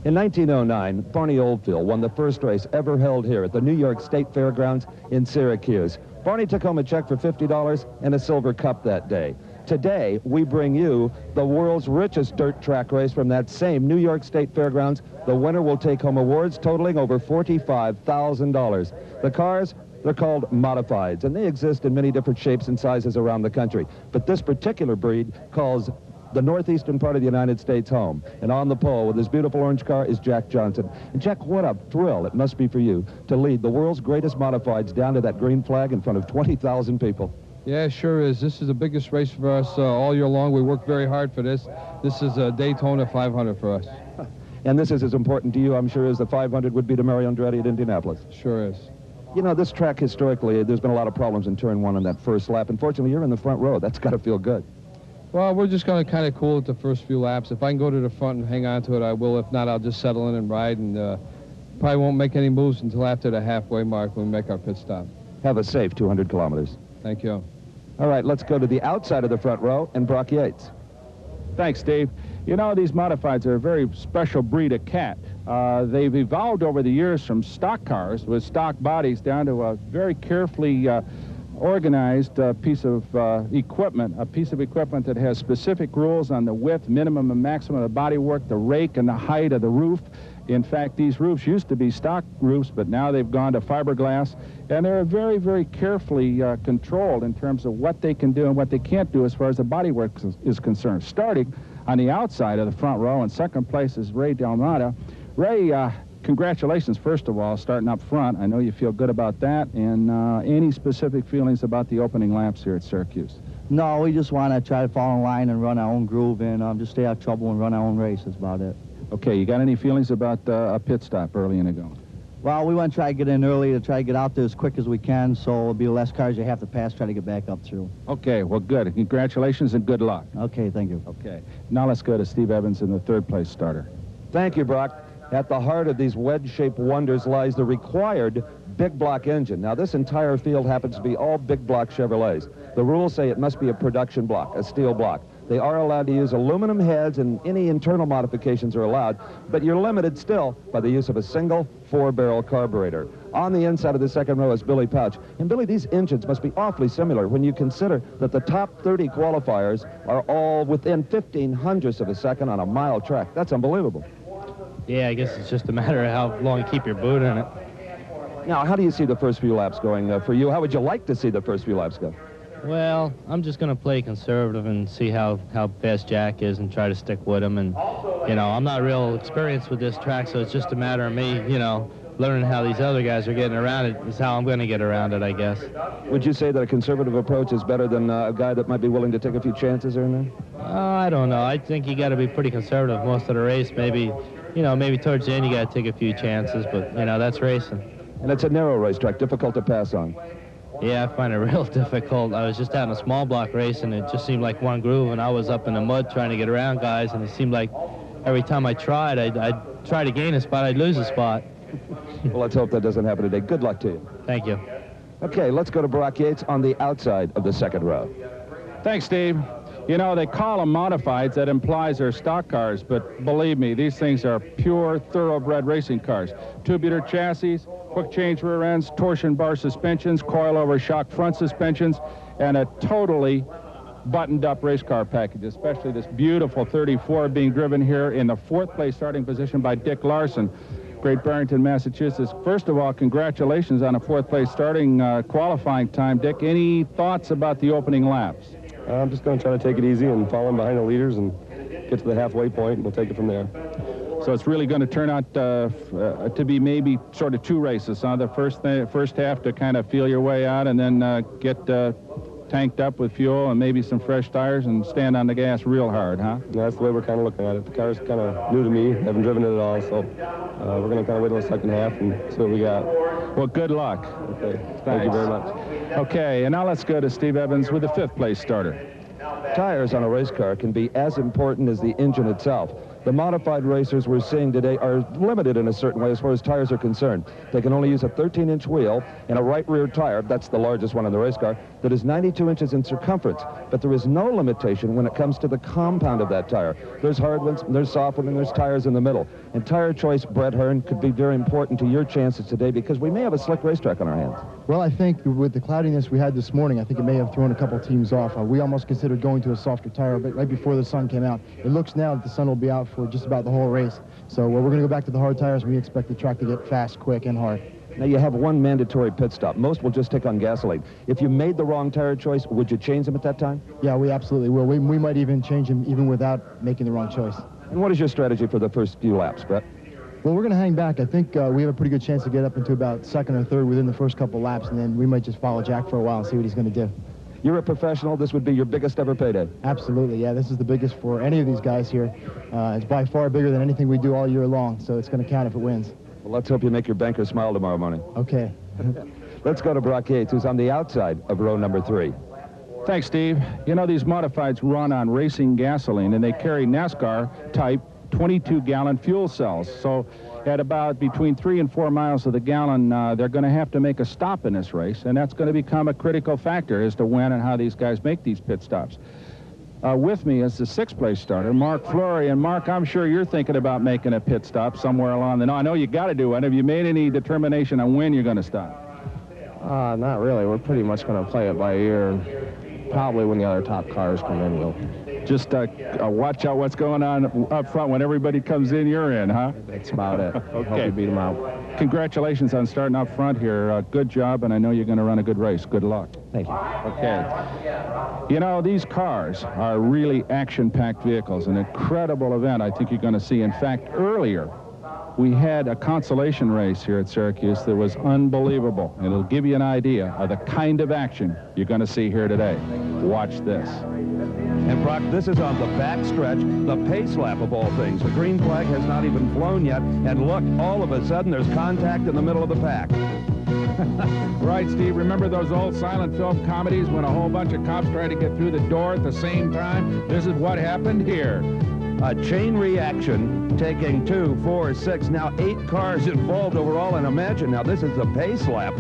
In 1909, Barney Oldfield won the first race ever held here at the New York State Fairgrounds in Syracuse. Barney took home a check for $50 and a silver cup that day. Today, we bring you the world's richest dirt track race from that same New York State Fairgrounds. The winner will take home awards totaling over $45,000. The cars, they're called modifieds, and they exist in many different shapes and sizes around the country. But this particular breed calls the northeastern part of the United States home. And on the pole with his beautiful orange car is Jack Johnson. And Jack, what a thrill it must be for you to lead the world's greatest modifieds down to that green flag in front of 20,000 people. Yeah, it sure is. This is the biggest race for us all year long. We work very hard for this. This is a Daytona 500 for us. And this is as important to you, I'm sure, as the 500 would be to Mario Andretti at Indianapolis. Sure is. You know, this track historically, there's been a lot of problems in turn one on that first lap. Unfortunately, you're in the front row. That's got to feel good. Well, we're just going to kind of cool it the first few laps. If I can go to the front and hang on to it, I will. If not, I'll just settle in and ride, and probably won't make any moves until after the halfway mark when we make our pit stop. Have a safe 200 kilometers. Thank you. All right, let's go to the outside of the front row and Brock Yates. Thanks, Steve. You know, these modifieds are a very special breed of cat. They've evolved over the years from stock cars with stock bodies down to a very carefully organized piece of equipment, a piece of equipment that has specific rules on the width, minimum and maximum of the bodywork, the rake, and the height of the roof. In fact, these roofs used to be stock roofs, but now they've gone to fiberglass, and they're very, very carefully controlled in terms of what they can do and what they can't do as far as the bodywork is concerned. Starting on the outside of the front row, in second place is Ray Del Mata. Ray, congratulations, first of all, starting up front. I know you feel good about that. And any specific feelings about the opening laps here at Syracuse? No, we just want to try to fall in line and run our own groove and just stay out of trouble and run our own race. That's about it. Okay, you got any feelings about a pit stop early in the going? Well, we want to try to get in early to try to get out there as quick as we can, so it'll be less cars you have to pass, try to get back up through. Okay, well, good. Congratulations and good luck. Okay, thank you. Okay, now let's go to Steve Evans in the third place starter. Thank you, Brock. At the heart of these wedge-shaped wonders lies the required big block engine. Now, this entire field happens to be all big block Chevrolets. The rules say it must be a production block, a steel block. They are allowed to use aluminum heads, and any internal modifications are allowed, but you're limited still by the use of a single 4-barrel carburetor. On the inside of the second row is Billy Pouch. And Billy, these engines must be awfully similar when you consider that the top 30 qualifiers are all within 0.15 of a second on a mile track. That's unbelievable. Yeah, I guess it's just a matter of how long you keep your boot in it. Now, how do you see the first few laps going for you? How would you like to see the first few laps go? Well, I'm just going to play conservative and see how fast Jack is and try to stick with him. And, you know, I'm not real experienced with this track, so it's just a matter of me, you know, learning how these other guys are getting around it is how I'm going to get around it, I guess. Would you say that a conservative approach is better than a guy that might be willing to take a few chances here and there? I don't know. I think you got to be pretty conservative most of the race. Maybe, you know, maybe towards the end you got to take a few chances, but, you know, that's racing. And it's a narrow racetrack, difficult to pass on. Yeah, I find it real difficult. I was just out in a small block race, and it just seemed like one groove, and I was up in the mud trying to get around guys, and it seemed like every time I tried, I'd try to gain a spot, I'd lose a spot. Well, let's hope that doesn't happen today. Good luck to you. Thank you. Okay, let's go to Brock Yates on the outside of the second row. Thanks, Steve. You know, they call them modifieds. That implies they're stock cars, but believe me, these things are pure, thoroughbred racing cars. Tubular chassis, quick change rear ends, torsion bar suspensions, coil-over shock front suspensions, and a totally buttoned-up race car package, especially this beautiful 34 being driven here in the 4th place starting position by Dick Larson, Great Barrington, Massachusetts. First of all, congratulations on a 4th place starting qualifying time. Dick, any thoughts about the opening laps? I'm just going to try to take it easy and fall in behind the leaders and get to the halfway point, and we'll take it from there. So it's really going to turn out to be maybe sort of 2 races, huh? The first half to kind of feel your way out and then get tanked up with fuel and maybe some fresh tires and stand on the gas real hard, huh? Yeah, that's the way we're kind of looking at it. The car's kind of new to me. Haven't driven it at all, so we're going to kind of wait till the second half and see what we got. Well, good luck. Okay, thank you very much. Okay, and now let's go to Steve Evans with the 5th place starter. Tires on a race car can be as important as the engine itself. The modified racers we're seeing today are limited in a certain way as far as tires are concerned. They can only use a 13-inch wheel and a right rear tire, that's the largest one in the race car, that is 92 inches in circumference. But there is no limitation when it comes to the compound of that tire. There's hard ones, there's soft ones, and there's tires in the middle. And tire choice, Brett Hearn, could be very important to your chances today because we may have a slick racetrack on our hands. Well, I think with the cloudiness we had this morning, I think it may have thrown a couple teams off. We almost considered going to a softer tire, but right before the sun came out. It looks now that the sun will be out for just about the whole race. So we're going to go back to the hard tires. We expect the track to get fast, quick, and hard. Now, you have one mandatory pit stop. Most will just take on gasoline. If you made the wrong tire choice, would you change them at that time? Yeah, we absolutely will. We might even change them even without making the wrong choice. And what is your strategy for the first few laps, Brett? Well, we're going to hang back. I think we have a pretty good chance to get up into about second or third within the first couple laps, and then we might just follow Jack for a while and see what he's going to do. You're a professional. This would be your biggest ever payday. Absolutely, yeah. This is the biggest for any of these guys here. It's by far bigger than anything we do all year long, so it's going to count if it wins. Well, let's hope you make your banker smile tomorrow morning. Okay. Let's go to Brock Yates, who's on the outside of row number 3. Thanks, Steve. You know, these modifieds run on racing gasoline, and they carry NASCAR-type 22-gallon fuel cells. So at about between 3 and 4 miles of the gallon, they're going to have to make a stop in this race, and that's going to become a critical factor as to when and how these guys make these pit stops. With me is the 6th place starter, Mark Fleury. And Mark, I'm sure you're thinking about making a pit stop somewhere along the... No, I know you got to do one. Have you made any determination on when you're going to stop? Not really. We're pretty much going to play it by ear. Probably when the other top cars come in, we'll... Just watch out what's going on up front. When everybody comes in, you're in, huh? That's about it. Okay. Hope you beat them out. Congratulations on starting up front here. Good job, and I know you're going to run a good race. Good luck. Thank you. Okay. You know, these cars are really action-packed vehicles, an incredible event I think you're going to see. In fact, earlier, we had a consolation race here at Syracuse that was unbelievable. It'll give you an idea of the kind of action you're going to see here today. Watch this. And Brock, this is on the back stretch, the pace lap of all things. The green flag has not even flown yet. And look, all of a sudden, there's contact in the middle of the pack. Right, Steve. Remember those old silent film comedies when a whole bunch of cops tried to get through the door at the same time? This is what happened here. A chain reaction, taking 2, 4, 6, now 8 cars involved overall. And imagine, now this is the pace lap.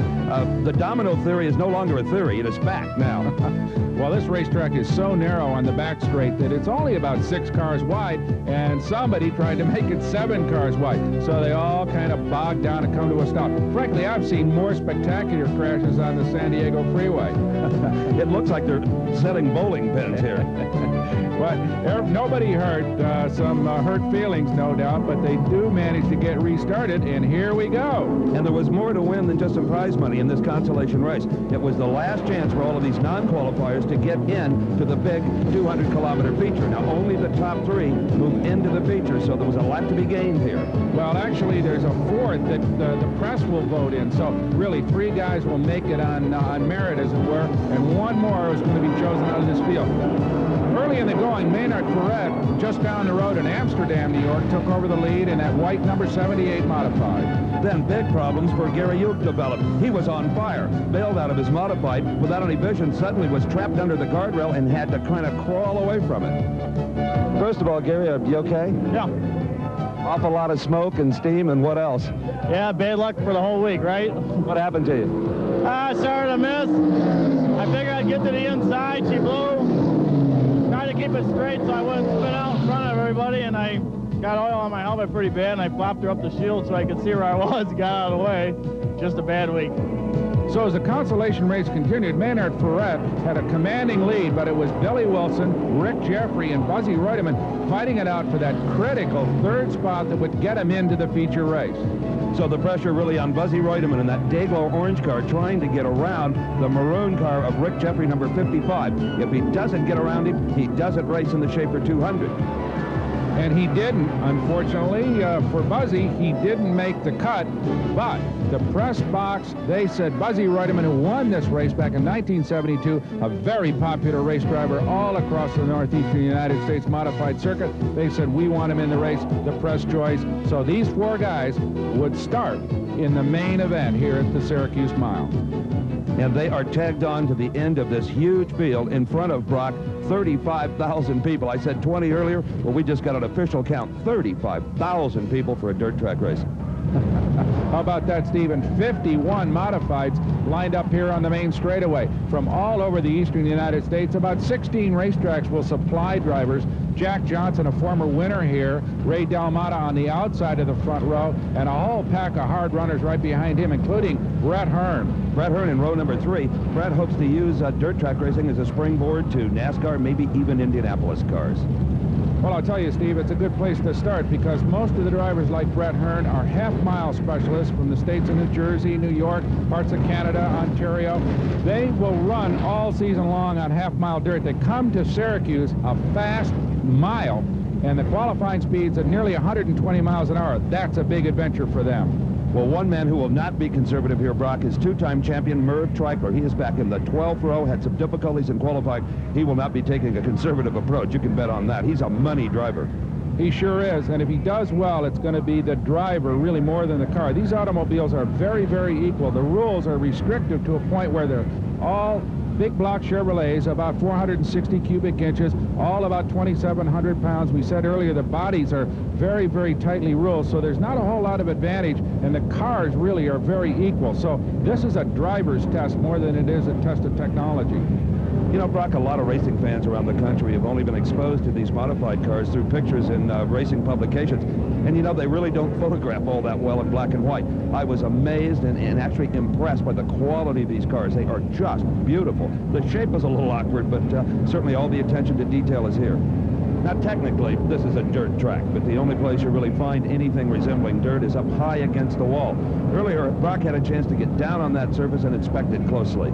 The domino theory is no longer a theory. It is fact now. Well, this racetrack is so narrow on the back straight that it's only about 6 cars wide, and somebody tried to make it 7 cars wide. So they all kind of bogged down and come to a stop. Frankly, I've seen more spectacular crashes on the San Diego freeway. It looks like they're setting bowling pins here. But nobody hurt. Some hurt feelings, no doubt, but they do manage to get restarted, and here we go. And there was more to win than just some prize money in this consolation race. It was the last chance for all of these non-qualifiers to get in to the big 200-kilometer feature. Now, only the top 3 move into the feature, so there was a lot to be gained here. Well, actually, there's a 4th that the press will vote in, so really 3 guys will make it on merit, as it were, and 1 more is going to be chosen out of this field. Early in the going, Maynard Ferret, just down the road in Amsterdam, New York, took over the lead in that white number 78 modified. Then big problems for Gary Uke developed. He was on fire, bailed out of his modified without any vision, suddenly was trapped under the guardrail and had to kind of crawl away from it. First of all, Gary, are you okay? Yeah. Awful lot of smoke and steam, and what else? Yeah, bad luck for the whole week, right? What happened to you? I started to miss. I figured I'd get to the inside. She blew. Tried to keep it straight so I wouldn't spin out in front of everybody, and I got oil on my helmet pretty bad, and I flopped her up the shield so I could see where I was, got out of the way. Just a bad week. So as the consolation race continued, Maynard Ferret had a commanding lead, but it was Billy Wilson, Rick Jeffrey, and Buzzy Reutemann fighting it out for that critical 3rd spot that would get him into the feature race. So the pressure really on Buzzy Reutemann in that Dayglow orange car trying to get around the maroon car of Rick Jeffrey, number 55. If he doesn't get around him, he doesn't race in the Schaefer 200. And he didn't, unfortunately. For Buzzy, he didn't make the cut, but the press box, they said Buzzy Reutemann, who won this race back in 1972, a very popular race driver all across the northeastern United States modified circuit, they said, we want him in the race, the press choice. So these 4 guys would start in the main event here at the Syracuse Mile. And they are tagged on to the end of this huge field in front of Brock 35,000 people. I said 20 earlier. Well, we just got an official count. 35,000 people for a dirt track race. How about that, Stephen? 51 modifieds lined up here on the main straightaway from all over the eastern United States. About 16 racetracks will supply drivers. Jack Johnson, a former winner here, Ray Dalmata on the outside of the front row, and a whole pack of hard runners right behind him, including Brett Hearn. Brett Hearn in row number 3. Brett hopes to use dirt track racing as a springboard to NASCAR, maybe even Indianapolis cars. Well, I'll tell you, Steve, it's a good place to start because most of the drivers like Brett Hearn are half-mile specialists from the states of New Jersey, New York, parts of Canada, Ontario. They will run all season long on half-mile dirt. They come to Syracuse, a fast mile, and the qualifying speeds at nearly 120 miles an hour. That's a big adventure for them. Well, one man who will not be conservative here, Brock, is two-time champion Merv Treichler. He is back in the 12th row, had some difficulties in qualifying. He will not be taking a conservative approach. You can bet on that. He's a money driver. He sure is, and if he does well, it's going to be the driver really more than the car. These automobiles are very, very equal. The rules are restrictive to a point where they're all big block Chevrolets, about 460 cubic inches, all about 2,700 pounds. We said earlier the bodies are very, very tightly ruled, so there's not a whole lot of advantage, and the cars really are very equal. So this is a driver's test more than it is a test of technology. You know, Brock, a lot of racing fans around the country have only been exposed to these modified cars through pictures in racing publications. And, you know, they really don't photograph all that well in black and white. I was amazed and actually impressed by the quality of these cars. They are just beautiful. The shape is a little awkward, but certainly all the attention to detail is here. Now, technically, this is a dirt track, but the only place you really find anything resembling dirt is up high against the wall. Earlier, Brock had a chance to get down on that surface and inspect it closely.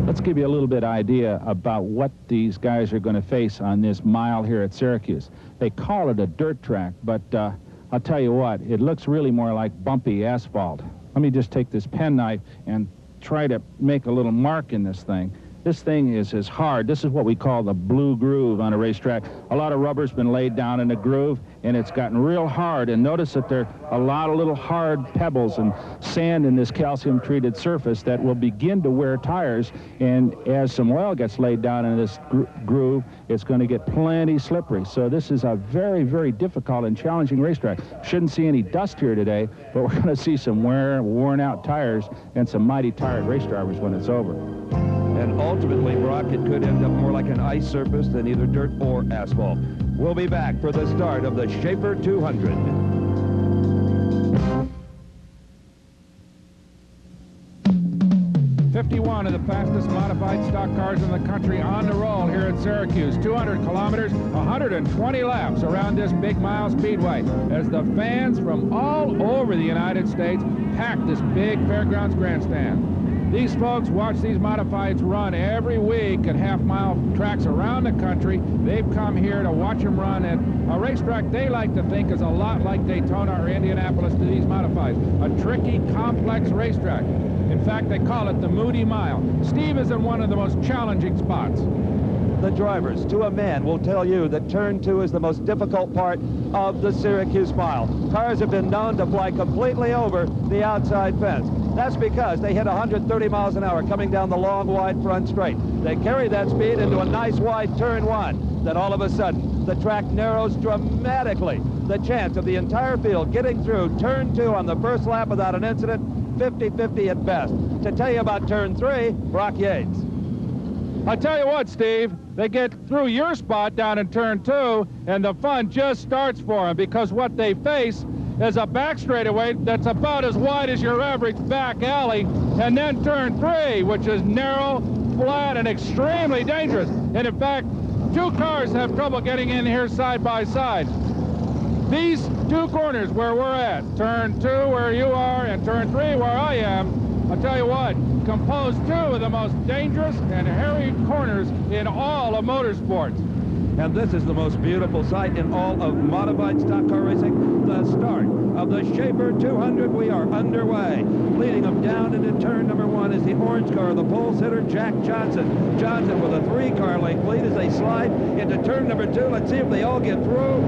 Let's give you a little bit idea about what these guys are going to face on this mile here at Syracuse. They call it a dirt track, but I'll tell you what, it looks really more like bumpy asphalt. Let me just take this penknife and try to make a little mark in this thing. This thing is as hard. This is what we call the blue groove on a racetrack. A lot of rubber's been laid down in the groove, and it's gotten real hard. And notice that there are a lot of little hard pebbles and sand in this calcium-treated surface that will begin to wear tires. And as some oil gets laid down in this groove, it's going to get plenty slippery. So this is a very, very difficult and challenging racetrack. Shouldn't see any dust here today, but we're going to see some worn-out tires and some mighty tired race drivers when it's over. And ultimately, Brock, it could end up more like an ice surface than either dirt or asphalt. We'll be back for the start of the Schaefer 200. '51 of the fastest modified stock cars in the country on the roll here at Syracuse. 200 kilometers, 120 laps around this big mile speedway as the fans from all over the United States pack this big fairgrounds grandstand. These folks watch these modifieds run every week at half-mile tracks around the country. They've come here to watch them run at a racetrack they like to think is a lot like Daytona or Indianapolis to these modifieds. A tricky, complex racetrack. In fact, they call it the Moody Mile. Steve is in one of the most challenging spots. The drivers, to a man, will tell you that turn 2 is the most difficult part of the Syracuse Mile. Cars have been known to fly completely over the outside fence. That's because they hit 130 miles an hour coming down the long, wide front straight. They carry that speed into a nice wide turn 1. Then all of a sudden, the track narrows dramatically. The chance of the entire field getting through turn 2 on the first lap without an incident, 50-50 at best. To tell you about turn 3, Brock Yates. I tell you what, Steve, they get through your spot down in turn 2, and the fun just starts for them because what they face is a back straightaway that's about as wide as your average back alley, and then turn 3, which is narrow, flat, and extremely dangerous. And in fact, 2 cars have trouble getting in here side by side. These 2 corners where we're at, turn 2 where you are and turn 3 where I am, I'll tell you what, compose 2 of the most dangerous and hairy corners in all of motorsports. And this is the most beautiful sight in all of modified stock car racing, the start of the Schaefer 200. We are underway. Leading them down into turn number 1 is the orange car, the pole sitter, Jack Johnson. Johnson with a 3-car length lead as they slide into turn number 2. Let's see if they all get through.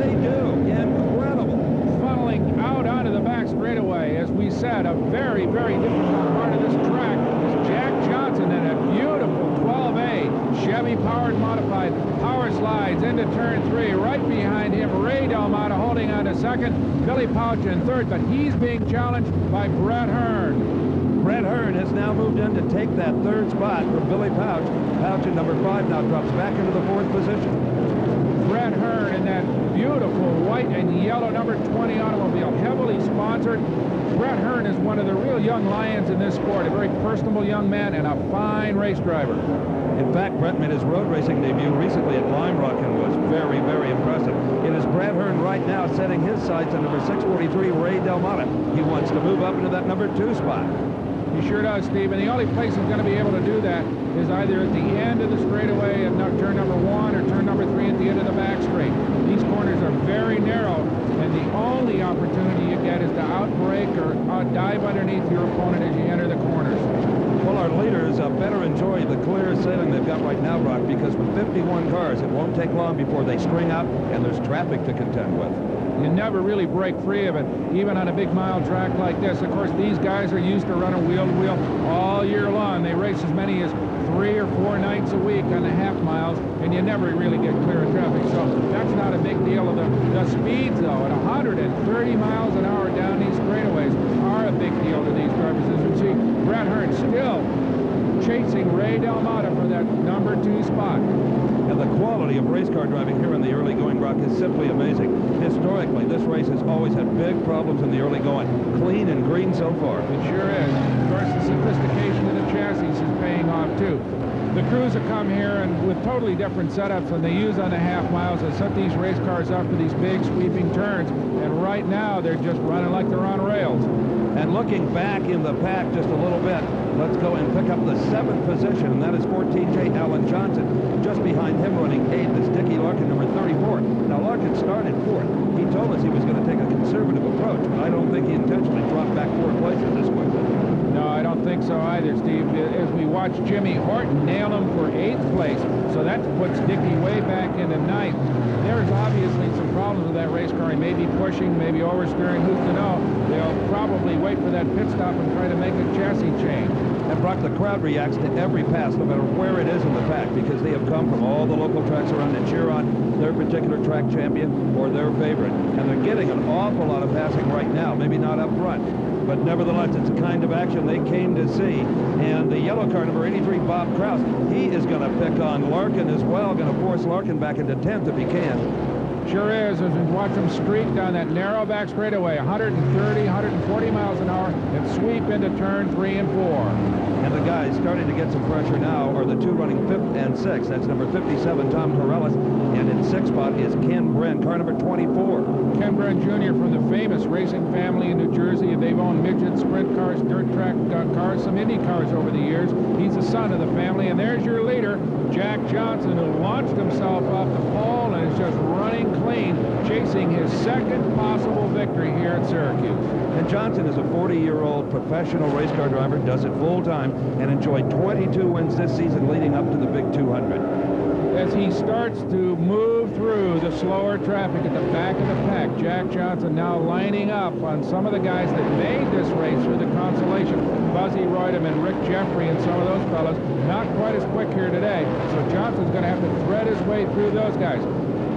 They do. Incredible. Funneling out onto the back straightaway, as we said, a very, very difficult part of this track is Jack Johnson in a beautiful 12A Chevy-powered modified 4 slides into turn 3. Right behind him, Ray Delmata holding on to second. Billy Pouch in third, but he's being challenged by Brett Hearn. Brett Hearn has now moved in to take that third spot from Billy Pouch. Pouch at number 5 now drops back into the 4th position. Brett Hearn in that beautiful white and yellow number 20 automobile, heavily sponsored. Brett Hearn is one of the real young lions in this sport, a very personable young man and a fine race driver. In fact, Brett made his road racing debut recently at Lime Rock and was very, very impressive. It is Brett Hearn right now setting his sights on number 643, Ray Delmata. He wants to move up into that number 2 spot. He sure does, Steve, and the only place he's going to be able to do that is either at the end of the straightaway at turn number 1 or turn number 3 at the end of the back straight. These corners are very narrow, and the only opportunity you get is to outbrake or dive underneath your opponent as you enter the corners. Well, our leaders better enjoy the clear sailing they've got right now, Brock, because with 51 cars, it won't take long before they string out and there's traffic to contend with. You never really break free of it, even on a big mile track like this. Of course, these guys are used to running wheel-to-wheel all year long. They race as many as 3 or 4 nights a week on the half miles, and you never really get clear of traffic. So that's not a big deal. The speeds, though, at 130 miles an hour down these straightaways are a big deal to these drivers. As you see, Brett Hearn still chasing Ray Delmata for that number 2 spot. And the quality of race car driving here in the early going, Brock, is simply amazing. Historically, this race has always had big problems in the early going. Clean and green so far. It sure is. Of course, the sophistication of the chassis is paying off, too. The crews have come here and with totally different setups than they use on the half miles and set these race cars up for these big sweeping turns. And right now, they're just running like they're on rails. And looking back in the pack just a little bit, let's go and pick up the 7th position, and that is 14J Alan Johnson. Just behind him running 8th is Dickie Larkin, number 34. Now, Larkin started 4th. He told us he was going to take a conservative approach, but I don't think he intentionally dropped back 4 places this quickly. No, I don't think so either, Steve. As we watch Jimmy Horton nail him for 8th place, so that puts Dickie way back into 9th. There's obviously some problems with that race car. He may be pushing, maybe oversteering, who's to know. They'll probably wait for that pit stop and try to make a chassis change. And Brock, the crowd reacts to every pass, no matter where it is in the pack, because they have come from all the local tracks around to cheer on their particular track champion or their favorite. And they're getting an awful lot of passing right now, maybe not up front. But nevertheless, it's a kind of action they came to see. And the yellow car, number 83, Bob Kraus, he is going to pick on Larkin as well, going to force Larkin back into 10th if he can. Sure is, as we watch them streak down that narrow back straightaway, 130, 140 miles an hour, and sweep into turn 3 and 4. And the guys starting to get some pressure now are the 2 running 5th and 6th. That's number 57, Tom Corellis, and in 6th spot is Ken Bren, car number 24. Ken Bren Jr. from the famous racing family in New Jersey. They've owned midget sprint cars, dirt track cars, some Indy cars over the years. He's the son of the family, and there's your leader, Jack Johnson, who launched himself off the pole and is just running clean, chasing his 2nd possible victory here at Syracuse. And Johnson is a 40-year-old professional race car driver, does it full-time, and enjoyed 22 wins this season leading up to the big 200. As he starts to move through the slower traffic at the back of the pack, Jack Johnson now lining up on some of the guys that made this race for the consolation. Buzzy Reutemann, Rick Jeffrey, and some of those fellows not quite as quick here today. So Johnson's going to have to thread his way through those guys.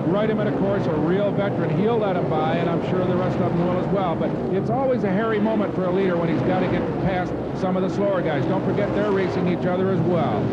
Reutemann, of course, a real veteran. He'll let him by, and I'm sure the rest of them will as well. But it's always a hairy moment for a leader when he's got to get past some of the slower guys. Don't forget they're racing each other as well.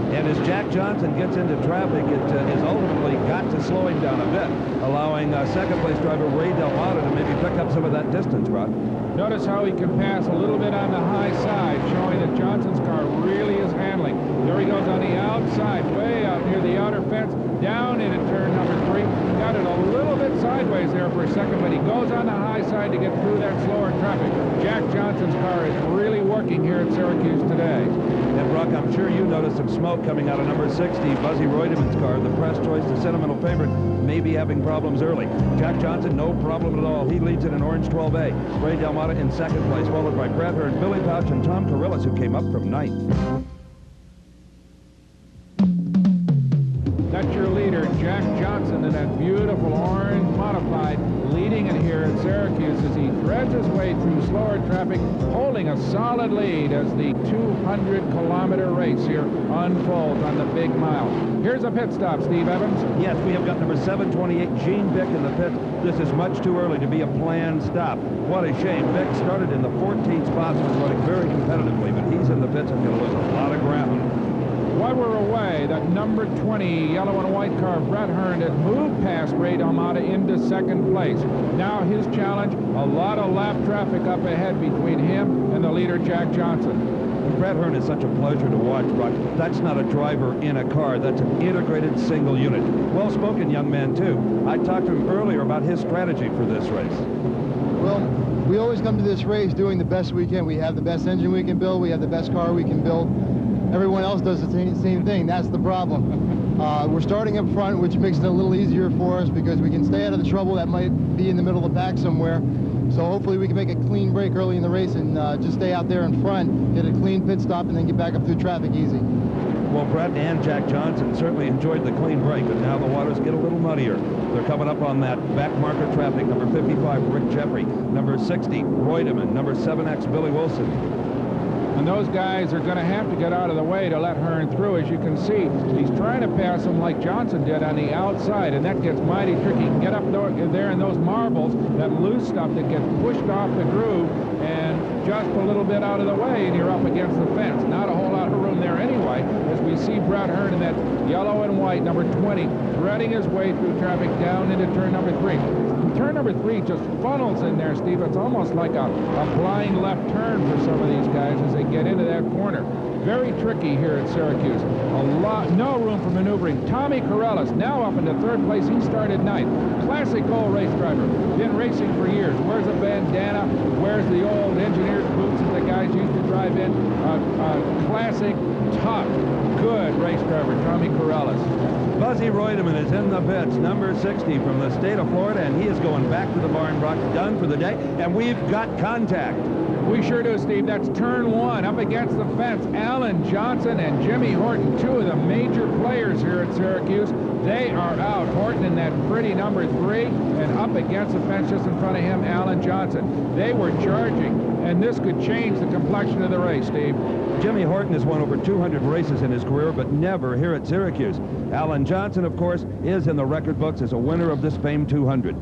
And as Jack Johnson gets into traffic, it has ultimately got to slow him down a bit, allowing second-place driver Ray Delmata to maybe pick up some of that distance, Rod. Notice how he can pass a little bit on the high side, showing that Johnson's car really is handling. There he goes on the outside, way out near the outer fence, down into turn number 3. Got it a little bit sideways there for a second, but he goes on the high side to get through that slower traffic. Jack Johnson's car is really working here at Syracuse today. And Brock, I'm sure you noticed some smoke coming out of number 60, Buzzy Reutemann's car. The press choice, the sentimental favorite, may be having problems early. Jack Johnson, no problem at all. He leads in an orange 12A. Ray Delmata in 2nd place, followed by Brett Hearn, Billy Pouch, and Tom Corellis, who came up from 9th. That's your leader, Jack Johnson, in that beautiful orange modified, leading in here. here at Syracuse as he threads his way through slower traffic, holding a solid lead as the 200-kilometer race here unfolds on the big mile. Here's a pit stop, Steve Evans. Yes, we have got number 728, Gene Bick, in the pit. This is much too early to be a planned stop. What a shame. Bick started in the 14th spot, was running very competitively, but he's in the pits and going to lose a lot of ground. While we're away, that number 20 yellow and white car, Brett Hearn, has moved past Ray D'Almata into second place. Now his challenge, a lot of lap traffic up ahead between him and the leader, Jack Johnson. Brett Hearn is such a pleasure to watch, Brock. That's not a driver in a car. That's an integrated single unit. Well-spoken young man, too. I talked to him earlier about his strategy for this race. Well, we always come to this race doing the best we can. We have the best engine we can build. We have the best car we can build. Everyone else does the same thing. That's the problem. We're starting up front, which makes it a little easier for us because we can stay out of the trouble that might be in the middle of the pack somewhere. So hopefully we can make a clean break early in the race and just stay out there in front, get a clean pit stop, and then get back up through traffic easy. Well, Brett and Jack Johnson certainly enjoyed the clean break, but now the waters get a little muddier. They're coming up on that back marker traffic. Number 55, Rick Jeffrey. Number 60, Roy Deman. Number 7X, Billy Wilson. And those guys are going to have to get out of the way to let Hearn through. As you can see, he's trying to pass him like Johnson did on the outside, and that gets mighty tricky. You can get up there in those marbles, that loose stuff that gets pushed off the groove, and just a little bit out of the way, and you're up against the fence. Not a whole lot of room there anyway, as we see Brett Hearn in that yellow and white, number 20, threading his way through traffic down into turn number 3. Turn number 3 just funnels in there, Steve. It's almost like a blind left turn for some of these guys as they get into that corner. Very tricky here at Syracuse. No room for maneuvering. Tommy Corellis now up into third place. He started 9th. Classic old race driver. Been racing for years. Wears a bandana. Wears the old engineer's boots that the guys used to drive in. Classic, tough, good race driver, Tommy Corellis. Buzzy Reutemann is in the pits, number 60 from the state of Florida, and he is going back to the barn, Brock, done for the day, and we've got contact. We sure do, Steve. That's turn 1 up against the fence. Alan Johnson and Jimmy Horton, two of the major players here at Syracuse. They are out. Horton in that pretty number 3, and up against the fence just in front of him, Alan Johnson. They were charging, and this could change the complexion of the race, Steve. Jimmy Horton has won over 200 races in his career, but never here at Syracuse. Alan Johnson, of course, is in the record books as a winner of this famed 200.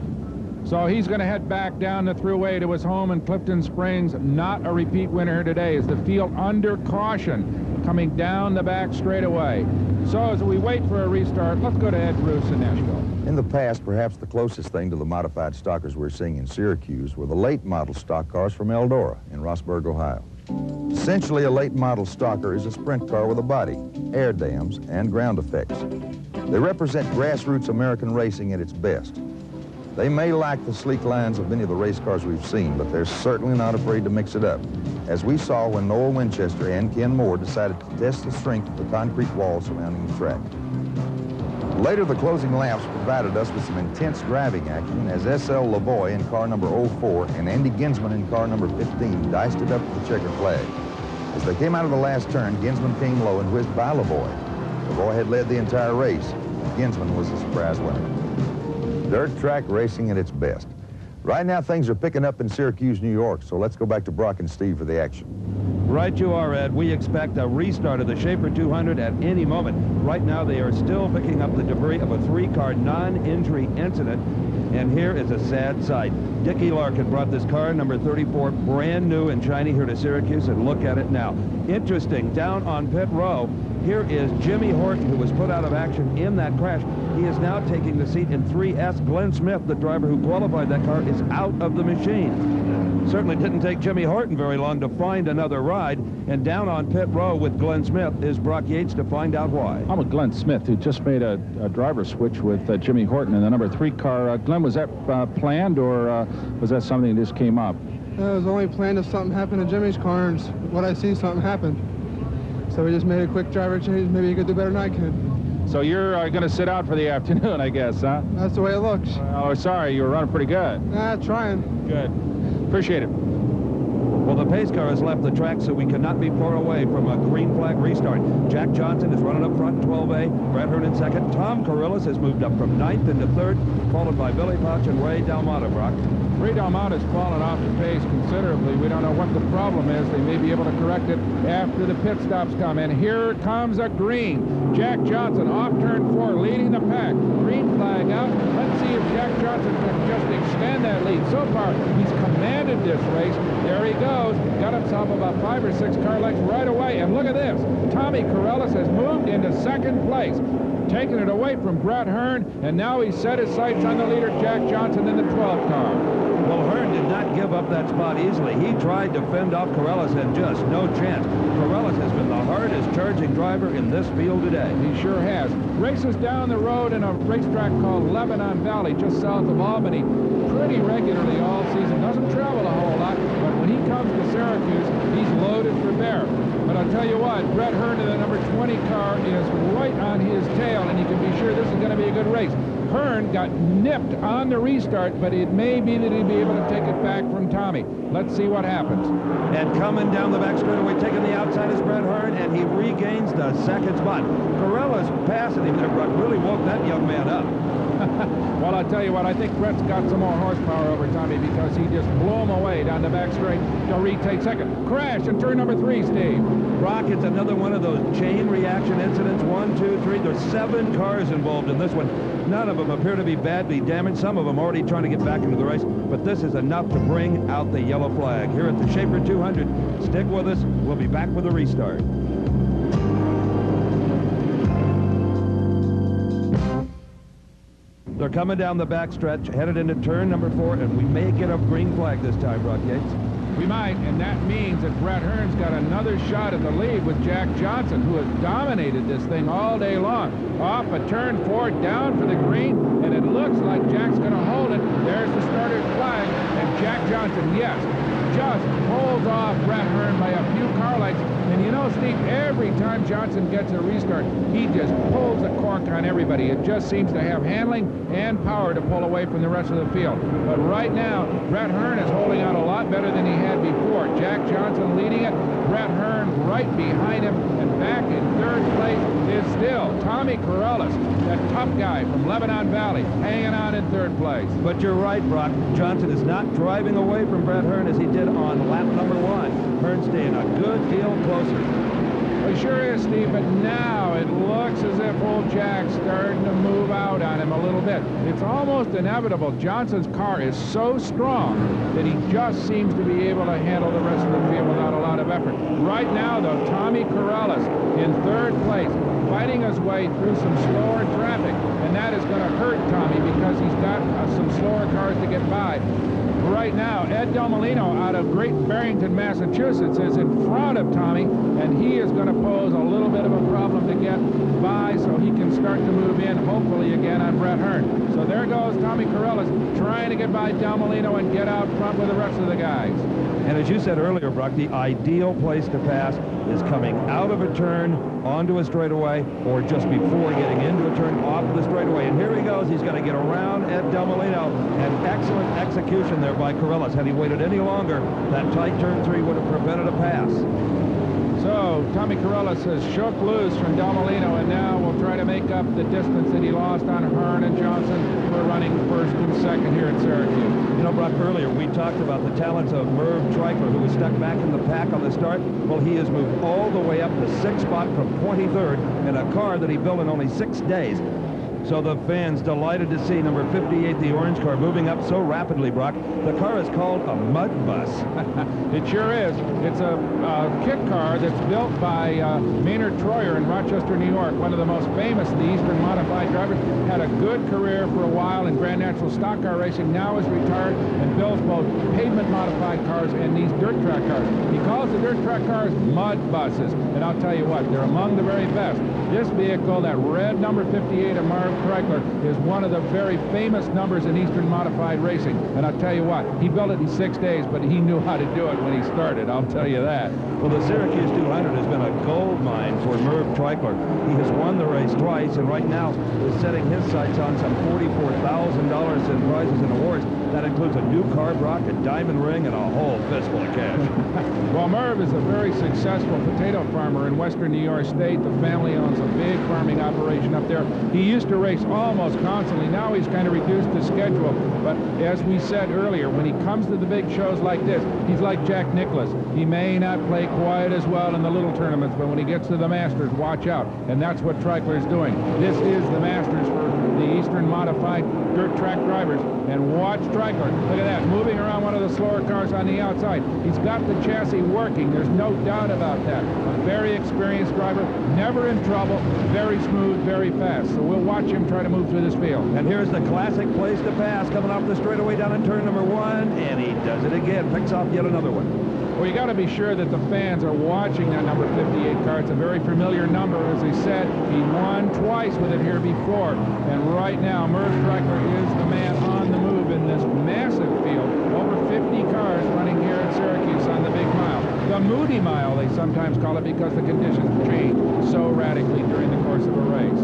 So he's going to head back down the thruway to his home in Clifton Springs. Not a repeat winner here today as the field under caution coming down the back straightaway. So as we wait for a restart, let's go to Ed Bruce in Nashville. In the past, perhaps the closest thing to the modified stockers we're seeing in Syracuse were the late model stock cars from Eldora in Rossburg, Ohio. Essentially, a late model stalker is a sprint car with a body, air dams, and ground effects. They represent grassroots American racing at its best. They may lack the sleek lines of many of the race cars we've seen, but they're certainly not afraid to mix it up, as we saw when Noel Winchester and Ken Moore decided to test the strength of the concrete wall surrounding the track. Later, the closing laps provided us with some intense driving action as S.L. Lavoie in car number 04 and Andy Ginsman in car number 15 diced it up with the checkered flag. As they came out of the last turn, Ginsman came low and whizzed by Lavoie. Lavoie had led the entire race. Ginsman was the surprise winner. Dirt track racing at its best. Right now, things are picking up in Syracuse, New York, so let's go back to Brock and Steve for the action. Right you are, Ed. We expect a restart of the Schaefer 200 at any moment. Right now, they are still picking up the debris of a 3-car non-injury incident, and here is a sad sight. Dickie Larkin brought this car, number 34, brand new and shiny here to Syracuse, and look at it now. Interesting, down on pit row, here is Jimmy Horton, who was put out of action in that crash. He is now taking the seat in 3S. Glenn Smith, the driver who qualified that car, is out of the machine. Certainly didn't take Jimmy Horton very long to find another ride. And down on pit row with Glenn Smith is Brock Yates to find out why. I'm with Glenn Smith, who just made a driver switch with Jimmy Horton in the number 3 car. Glenn, was that planned, or was that something that just came up? It was only planned if something happened to Jimmy's car, and what I see, something happened. So we just made a quick driver change. Maybe you could do better than I could. So you're going to sit out for the afternoon, I guess, huh? That's the way it looks. Oh, sorry, you were running pretty good. Trying. Good. Appreciate it. Well, the pace car has left the track, so we cannot be far away from a green flag restart. Jack Johnson is running up front in 12A. Brett Hearn in second. Tom Corrillis has moved up from 9th into 3rd, followed by Billy Pouch and Ray Dalmata, Brock. Ray Dalmata's fallen off the pace considerably. We don't know what the problem is. They may be able to correct it after the pit stops come. And here comes a green. Jack Johnson off turn 4, leading the pack. Green flag out. Let's see if Jack Johnson can just extend that lead. So far, he's commanded this race. There he goes. Got himself about 5 or 6 car lengths right away. And look at this. Tommy Corrillis has moved into 2nd place, taking it away from Brett Hearn, and now he's set his sights on the leader, Jack Johnson, in the 12 car. Well, Hearn did not give up that spot easily. He tried to fend off Corrillis, and just no chance. Corrillis has been the hardest charging driver in this field today. He sure has. Races down the road in a racetrack called Lebanon Valley, just south of Albany, pretty regularly all season. Doesn't travel a whole lot, but when he comes to Syracuse, he's loaded for bear. But I'll tell you what, Brett Hearn in the number 20 car is right on his tail, and you can be sure this is going to be a good race. Hearn got nipped on the restart, but it may be that he'll be able to take it back from Tommy. Let's see what happens. And coming down the back straightaway, taking the outside is Brett Hearn, and he regains the 2nd spot. Corrillis passing him there, Brock, really woke that young man up. Well, I'll tell you what, I think Brett's got some more horsepower over Tommy because he just blew him away down the back straight to retake 2nd. Crash in turn number 3, Steve. Brock, it's another one of those chain reaction incidents. 1, 2, 3. There's 7 cars involved in this one. None of them appear to be badly damaged. Some of them already trying to get back into the race. But this is enough to bring out the yellow flag here at the Schaefer 200. Stick with us. We'll be back with a restart. They're coming down the back stretch, headed into turn number 4, and we may get a green flag this time, Brock Yates. We might, and that means that Brett Hearn's got another shot at the lead with Jack Johnson, who has dominated this thing all day long. Off a turn 4, down for the green, and it looks like Jack's going to hold it. There's the starter's flag, and Jack Johnson, yes, just pulls off Brett Hearn by a few car lengths. And you know, Steve, every time Johnson gets a restart, he just pulls the cork on everybody. It just seems to have handling and power to pull away from the rest of the field. But right now, Brett Hearn is holding out a lot better than he had before. Jack Johnson leading it, Brett Hearn right behind him, and back in 3rd place is still Tommy Corrillis, that tough guy from Lebanon Valley, hanging on in 3rd place. But you're right, Brock. Johnson is not driving away from Brett Hearn as he did on lap number 1. Hearn staying a good deal closer. Well, he sure is, Steve, but now it looks as if old Jack's starting to move out on him a little bit. It's almost inevitable. Johnson's car is so strong that he just seems to be able to handle the rest of the field without a lot of effort. Right now, though, Tommy Corrillis in 3rd place, fighting his way through some slower traffic, and that is going to hurt Tommy because he's got some slower cars to get by. Right now, Ed Delmolino out of Great Barrington, Massachusetts is in front of Tommy, and he is going to pose a little bit of a problem to get by so he can start to move in, hopefully again on Brett Hearn. So there goes Tommy Corrillis trying to get by Delmolino and get out front with the rest of the guys. And as you said earlier, Brock, the ideal place to pass is coming out of a turn onto a straightaway or just before getting into a turn off the straightaway. And here he goes. He's going to get around Ed Delmolino. And excellent execution there by Corrillis. Had he waited any longer, that tight turn 3 would have prevented a pass. So Tommy Corrillis has shook loose from Delmolino, and now will try to make up the distance that he lost on Hearn and Johnson for running 1st and 2nd here at Syracuse. You know, Brock, earlier we talked about the talents of Merv Treichler, who was stuck back in the pack on the start. Well, he has moved all the way up the 6th spot from 23rd in a car that he built in only 6 days. So the fans delighted to see number 58, the orange car, moving up so rapidly, Brock. The car is called a mud bus. It sure is. It's a kit car that's built by Maynard Troyer in Rochester, New York, one of the most famous of the Eastern modified drivers. Had a good career for a while in Grand National stock car racing, now is retired and builds both pavement modified cars and these dirt track cars. He calls the dirt track cars mud buses, and I'll tell you what, they're among the very best. This vehicle, that red number 58 of Marv Treichler, is one of the very famous numbers in Eastern Modified racing. And I'll tell you what, he built it in 6 days, but he knew how to do it when he started, I'll tell you that. Well, the Syracuse 200 has been a gold mine for Merv Treichler. He has won the race twice, and right now is setting his sights on some $44,000 in prizes and awards. That includes a new car block, a diamond ring, and a whole fistful of cash. Well, Merv is a very successful potato farmer in western New York State. The family owns a big farming operation up there. He used to race almost constantly. Now he's kind of reduced his schedule. But as we said earlier, when he comes to the big shows like this, he's like Jack Nicklaus. He may not play quite as well in the little tournaments, but when he gets to the Masters, watch out. And that's what Treichler is doing. This is the Masters for the Eastern Modified dirt track drivers. And watch Treichler. Look at that, moving around one of the slower cars on the outside. He's got the chassis working. There's no doubt about that. A very experienced driver, never in trouble, very smooth, very fast. So we'll watch him try to move through this field. And here's the classic place to pass, coming off the straightaway down in turn number 1, and he does it again, picks off yet another one. Well, you got to be sure that the fans are watching that number 58 car. It's a very familiar number. As I said, he won twice with it here before. And right now, Merv Treichler is the man on the move in this massive field. Over 50 cars running here at Syracuse on the big mile. The Moody mile, they sometimes call it, because the conditions change so radically during the course of a race.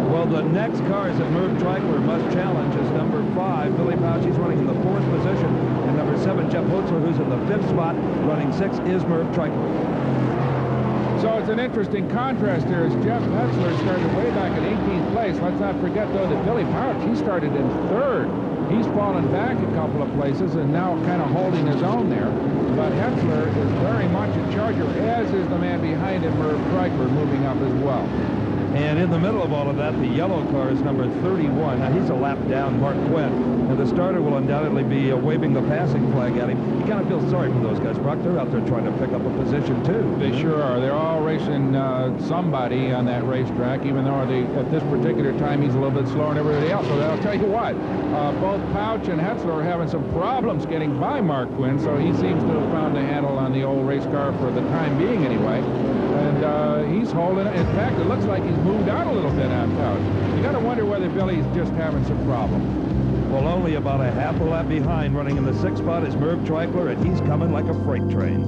Well, the next cars that Merv Treichler must challenge is number 5, Billy Pouch. He's running in the 4th position. And number 7, Jeff Hotzler, who's in the 5th spot. Running 6 is Merv Treichler. So it's an interesting contrast here as Jeff Hotzler started way back in 18th place. Let's not forget, though, that Billy Pouch, he started in 3rd. He's fallen back a couple of places and now kind of holding his own there. But Hotzler is very much a charger, as is the man behind him, Merv Treichler, moving up as well. And in the middle of all of that, the yellow car is number 31. Now, he's a lap down, Mark Quinn. And the starter will undoubtedly be waving the passing flag at him. You kind of feel sorry for those guys, Brock. They're out there trying to pick up a position, too. They sure are. They're all racing somebody on that racetrack, even though at this particular time he's a little bit slower than everybody else. So I'll tell you what, both Pouch and Hotzler are having some problems getting by Mark Quinn, so he seems to have found a handle on the old race car for the time being, anyway. And he's holding it. In fact, it looks like he's moved out a little bit on Pouch. You got to wonder whether Billy's just having some problems. Well, only about a half a lap behind, running in the 6th spot, is Merv Treichler, and he's coming like a freight train.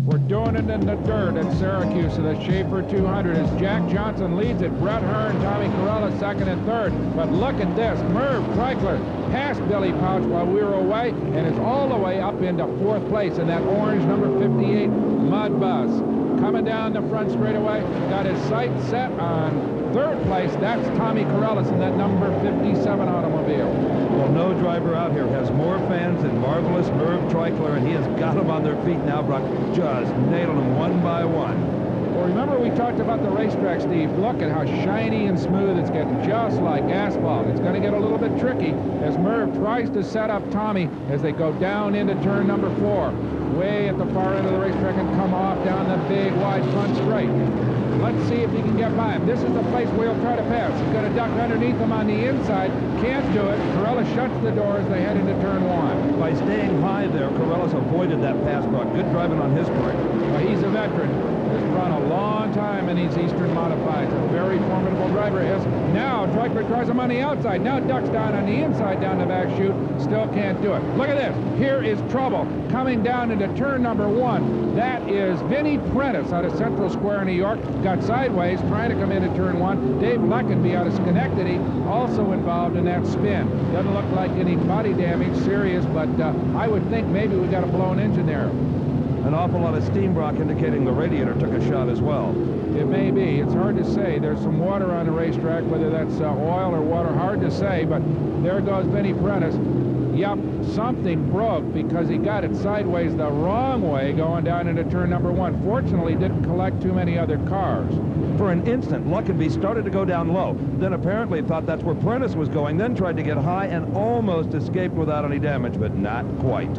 We're doing it in the dirt at Syracuse, and the Schaefer 200 as Jack Johnson leads it. Brett Hearn, Tommy Corella 2nd and 3rd. But look at this, Merv Treichler passed Billy Pouch while we were away and is all the way up into 4th place in that orange number 58 mud bus. Coming down the front straightaway, got his sights set on 3rd place. That's Tommy Corellis in that number 57 automobile. Well, no driver out here has more fans than marvelous Merv Treichler, and he has got them on their feet now, Brock, just nailing them one by one. Well, remember we talked about the racetrack, Steve. Look at how shiny and smooth it's getting, just like asphalt. It's going to get a little bit tricky as Merv tries to set up Tommy as they go down into turn number 4. Way at the far end of the racetrack and come off down the big, wide front straight. Let's see if he can get by him. This is the place where he'll try to pass. He's going to duck underneath him on the inside. Can't do it. Corella shuts the door as they head into turn 1. By staying high there, Corellis avoided that pass, Brock. Good driving on his part. Well, he's a veteran. Has run a long time in these Eastern Modifieds. A very formidable driver is. Now, Treichler tries him on the outside. Now ducks down on the inside down the back chute. Still can't do it. Look at this. Here is trouble. Coming down into turn number 1. That is Vinnie Prentice out of Central Square, New York. Got sideways, trying to come into turn 1. Dave Leckenby out of Schenectady, also involved in that spin. Doesn't look like any body damage, serious, but I would think maybe we got a blown engine there. An awful lot of steam, Brock, indicating the radiator took a shot as well. It may be. It's hard to say. There's some water on the racetrack, whether that's oil or water, hard to say, but there goes Vinnie Prentice. Yep, something broke because he got it sideways the wrong way going down into turn number 1. Fortunately, didn't collect too many other cars. For an instant, Leckenby started to go down low, then apparently thought that's where Prentice was going, then tried to get high and almost escaped without any damage, but not quite.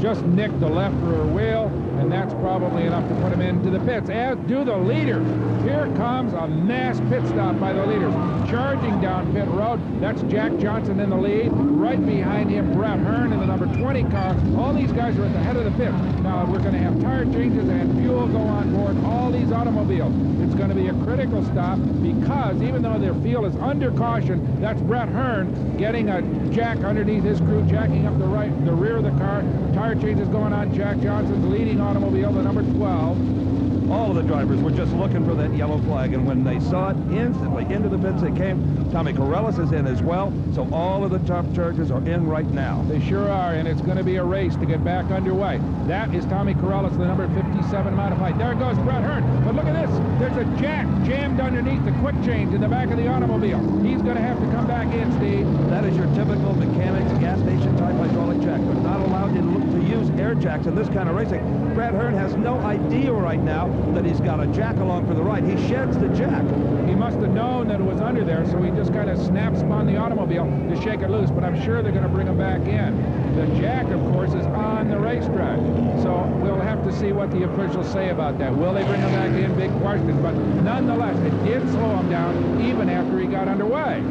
just nicked the left rear wheel, and that's probably enough to put him into the pits, as do the leaders. Here comes a mass pit stop by the leaders. Charging down pit road, that's Jack Johnson in the lead. Right behind him, Brett Hearn in the number 20 car. All these guys are at the head of the pit. Now, we're going to have tire changes and fuel go on board all these automobiles. It's going to be a critical stop because even though their fuel is under caution, that's Brett Hearn getting a jack underneath his crew, jacking up the rear of the car. Tire changes going on. Jack Johnson's leading automobile, the number 12. All of the drivers were just looking for that yellow flag, and when they saw it, instantly into the pits they came. Tommy Corellis is in as well, so all of the top chargers are in right now. They sure are, and it's going to be a race to get back underway. That is Tommy Corellis, the number 57 modified. There goes Brett Hearn, but look at this. There's a jack jammed underneath the quick change in the back of the automobile. He's going to have to come back in, Steve. That is your typical mechanics gas station type hydraulic jack. They're not allowed to use air jacks in this kind of racing. Brett Hearn has no idea right now that he's got a jack along for the ride. He sheds the jack. He must have known that it was under there, so he just kind of snaps upon the automobile to shake it loose, but I'm sure they're going to bring him back in. The jack, of course, is on the racetrack, so we'll have to see what the officials say about that. Will they bring him back in? Big question, but nonetheless, it did slow him down even after he got underway.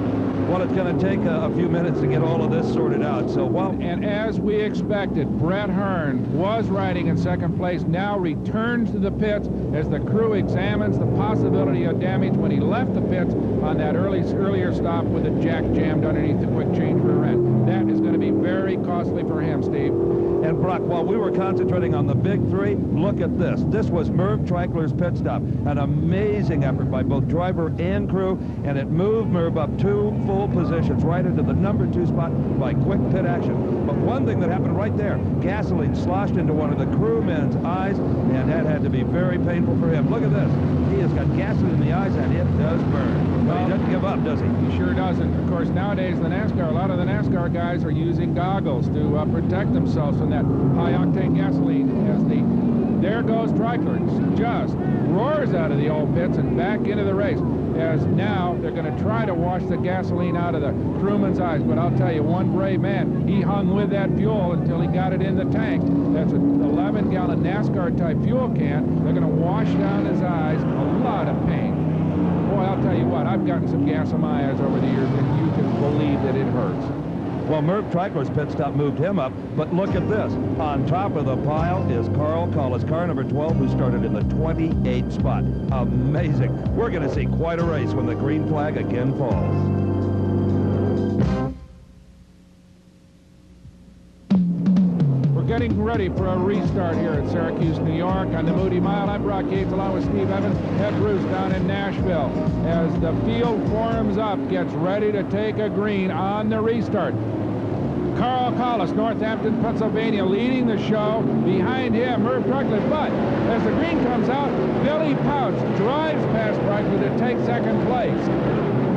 Well, it's going to take a few minutes to get all of this sorted out. So, well, and as we expected, Brett Hearn was riding in second place, now returns to the pits as the crew examines the possibility of damage when he left the pits on that earlier stop with a jack jammed underneath the quick change rear end. That is going to be very costly for him, Steve. And Brock, while we were concentrating on the big three, look at this. This was Merv Treichler's pit stop. An amazing effort by both driver and crew, and it moved Merv up 2 full positions right into the number 2 spot by quick pit action. But one thing that happened right there, gasoline sloshed into one of the crewmen's eyes, and that had to be very painful for him. Look at this. He has got gasoline in the eyes, and it does burn. But he doesn't give up, does he? He sure doesn't. Of course, nowadays, a lot of the NASCAR guys are using goggles to protect themselves from that high-octane gasoline. There goes Treichler. Just roars out of the old pits and back into the race. As now they're going to try to wash the gasoline out of the crewman's eyes. But I'll tell you, one brave man, he hung with that fuel until he got it in the tank. That's an 11-gallon NASCAR-type fuel can. They're going to wash down his eyes. A lot of pain. Boy, I'll tell you what, I've gotten some gas in my eyes over the years, and you can believe that it hurts. Well, Merv Treichler's pit stop moved him up, but look at this. On top of the pile is Carl Collis, car number 12, who started in the 28th spot. Amazing. We're going to see quite a race when the green flag again falls. Getting ready for a restart here at Syracuse, New York on the Moody Mile. I'm Brock Yates along with Steve Evans, Ed Bruce down in Nashville. As the field forms up, gets ready to take a green on the restart. Carl Collis, Northampton, Pennsylvania, leading the show. Behind him, Merv Treichler. But as the green comes out, Billy Pouch drives past Treichler to take second place.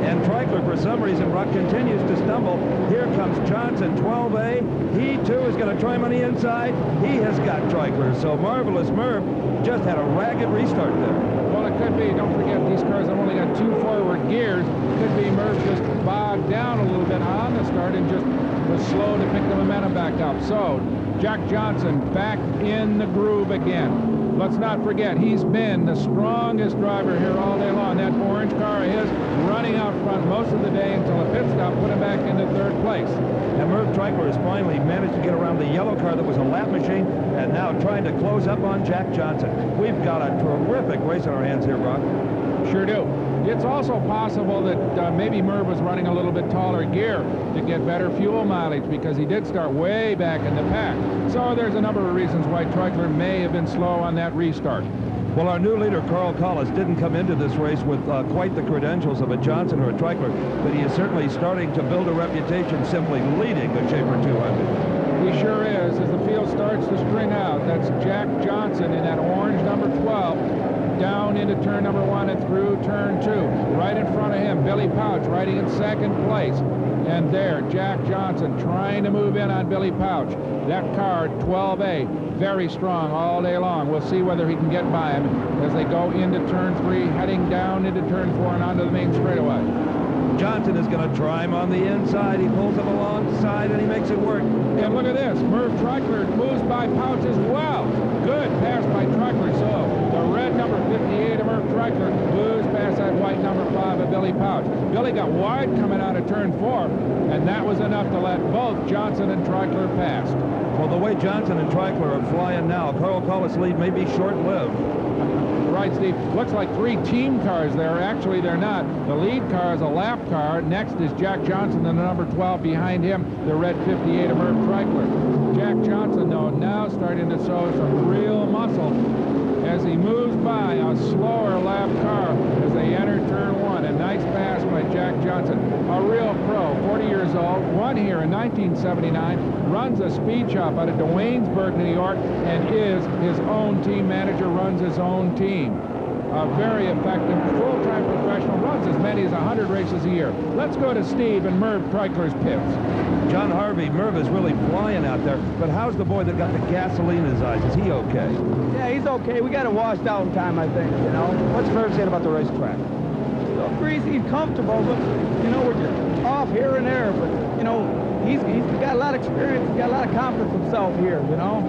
And Treichler, for some reason, Brock, continues to stumble. Here comes Johnson, 12A. He, too, is going to try him on the inside. He has got Treichler. So Marvelous Merv just had a ragged restart there. Well, it could be. Don't forget, these cars have only got 2 forward gears. It could be Merv just bogged down a little bit on the start and just was slow to pick the momentum back up. So Jack Johnson back in the groove again. Let's not forget, he's been the strongest driver here all day long. That orange car of his running out front most of the day until a pit stop put him back into 3rd place. And Merv Treichler has finally managed to get around the yellow car that was a lap machine and now trying to close up on Jack Johnson. We've got a terrific race on our hands here, Brock. Sure do. It's also possible that maybe Merv was running a little bit taller gear to get better fuel mileage because he did start way back in the pack. So there's a number of reasons why Treichler may have been slow on that restart. Well, our new leader, Carl Collis, didn't come into this race with quite the credentials of a Johnson or a Treichler, but he is certainly starting to build a reputation simply leading the Schaefer 200. He sure is. As the field starts to string out, that's Jack Johnson in that orange number 12. Down into turn number 1 and through turn 2. Right in front of him, Billy Pouch riding in 2nd place. And there, Jack Johnson trying to move in on Billy Pouch. That car, 12A, very strong all day long. We'll see whether he can get by him as they go into turn 3, heading down into turn 4 and onto the main straightaway. Johnson is going to try him on the inside. He pulls him alongside, and he makes it work. And look at this. Merv Treichler moves by Pouch as well. Good pass by Treichler. So the red number 58 of Merv Treichler moves past that white number 5 of Billy Pouch. Billy got wide coming out of turn 4, and that was enough to let both Johnson and Treichler pass. Well, the way Johnson and Treichler are flying now, Carl Collis' lead may be short-lived. Right, Steve. Looks like 3 team cars there. Actually, they're not. The lead car is a lap car. Next is Jack Johnson, and the number 12 behind him, the red 58 of Merv Treichler. Jack Johnson, though, now starting to show some real muscle as he moves by a slower lap car as they enter turn 1. A nice pass by Jack Johnson, a real pro, 40 years old, won here in 1979, runs a speed shop out of Waynesburg, New York, and is his own team manager, runs his own team. A very effective full-time professional, runs as many as 100 races a year. Let's go to Steve and Merv Treichler's pits. John Harvey, Merv is really flying out there, but how's the boy that got the gasoline in his eyes? Is he okay? Yeah, he's okay. We got him washed out in time, I think, you know. What's Merv saying about the racetrack? So greasy, he's comfortable, but, you know, we're just off here and there. But, you know, he's got a lot of experience. He's got a lot of confidence in himself here, you know.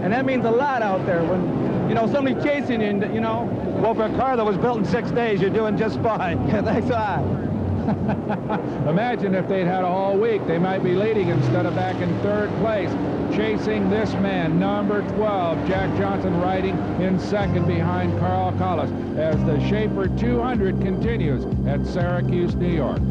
And that means a lot out there when, you know, somebody's chasing you, you know. Well, for a car that was built in 6 days, you're doing just fine. Yeah, thanks a lot. Imagine if they'd had a whole week. They might be leading instead of back in 3rd place. Chasing this man, number 12, Jack Johnson, riding in 2nd behind Carl Collis as the Schaefer 200 continues at Syracuse, New York.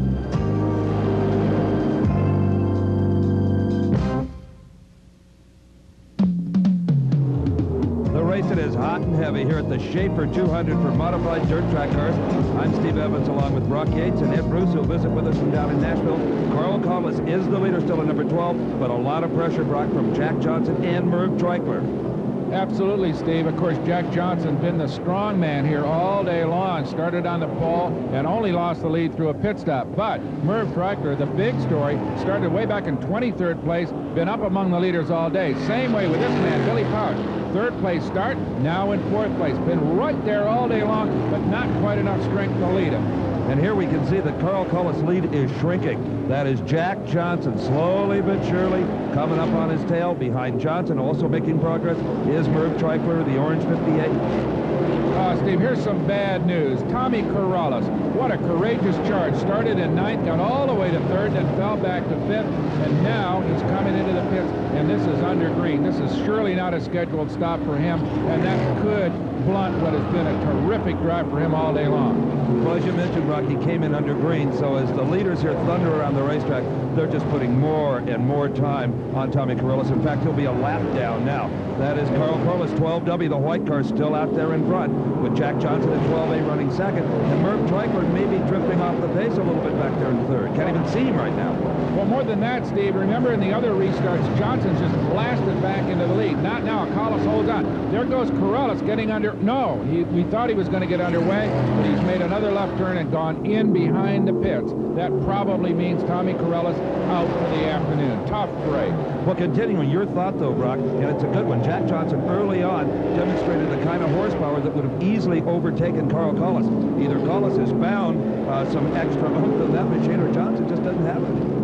It is hot and heavy here at the Schaefer 200 for modified dirt track cars. I'm Steve Evans along with Brock Yates and Ed Bruce, who'll visit with us from down in Nashville. Carl Collis is the leader still at number 12, but a lot of pressure, Brock, from Jack Johnson and Merv Treichler. Absolutely, Steve. Of course, Jack Johnson been the strong man here all day long. Started on the pole and only lost the lead through a pit stop. But Merv Treichler, the big story, started way back in 23rd place, been up among the leaders all day. Same way with this man, Billy Pouch. 3rd place start, now in 4th place. Been right there all day long, but not quite enough strength to lead him. And here we can see that Carl Collis' lead is shrinking. That is Jack Johnson, slowly but surely coming up on his tail. Behind Johnson, also making progress, is Merv Treichler, the orange 58. Steve, here's some bad news. Tommy Corrales, what a courageous charge. Started in 9th, got all the way to 3rd, then fell back to 5th, and now he's coming into the pits, and this is under green. This is surely not a scheduled stop for him, and that could blunt what has been a terrific drive for him all day long. Well, as you mentioned, Brock, he came in under green, so as the leaders here thunder around the racetrack, they're just putting more and more time on Tommy Corrales. In fact, he'll be a lap down now. That is Carl Collis, 12W, the white car, still out there in front, with Jack Johnson at 12A running 2nd, and Merv Treichler may be drifting off the pace a little bit back there in 3rd. Can't even see him right now. Well, more than that, Steve, remember in the other restarts, Johnson's just blasted back into the lead. Not now. Collis holds on. There goes Corrales getting under. No, we thought he was going to get underway, but he's made another left turn and gone in behind the pits. That probably means Tommy Corrales out for the afternoon. Tough break. Well, continuing your thought, though, Brock, and it's a good one. Jack Johnson early on demonstrated the kind of horsepower that would have easily overtaken Carl Collis. Either Collis has found some extra oomph in that machine, or Johnson just doesn't have it.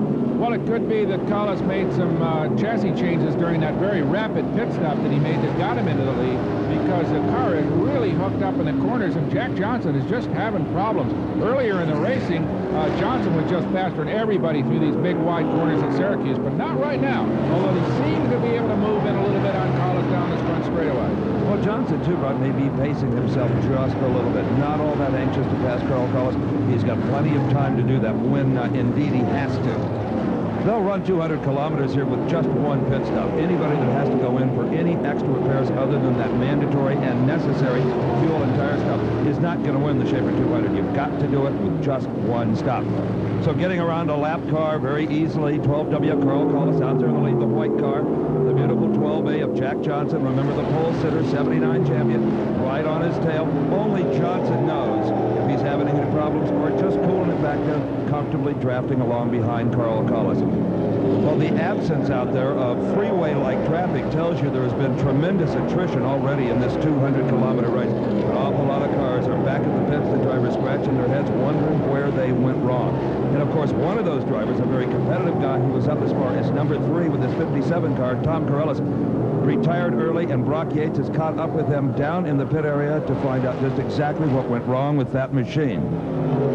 Well, it could be that Collis made some chassis changes during that very rapid pit stop that he made that got him into the lead, because the car is really hooked up in the corners, and Jack Johnson is just having problems. Earlier in the racing, Johnson was just faster than everybody through these big wide corners at Syracuse, but not right now, although he seems to be able to move in a little bit on Collis down this front straightaway. Well, Johnson, too, Brock, may be pacing himself just a little bit. Not all that anxious to pass Carl Collis. He's got plenty of time to do that when indeed he has to. They'll run 200 kilometers here with just one pit stop. Anybody that has to go in for any extra repairs other than that mandatory and necessary fuel and tire stop is not going to win the Schaefer 200. You've got to do it with just one stop. So getting around a lap car very easily, 12W Carl Collis out there in the lead, the white car. The beautiful 12A of Jack Johnson. Remember the pole sitter, 79 champion, right on his tail. Only Johnson knows if he's having any problems or just cooling it back there, comfortably drafting along behind Carl Collis. Well, the absence out there of freeway-like traffic tells you there has been tremendous attrition already in this 200-kilometer race. An awful lot of cars are back at the pits, the drivers scratching their heads, wondering where they went wrong. And, of course, one of those drivers, a very competitive guy who was up as far as number 3 with his 57 car, Tom Corellis, retired early, and Brock Yates has caught up with them down in the pit area to find out just exactly what went wrong with that machine.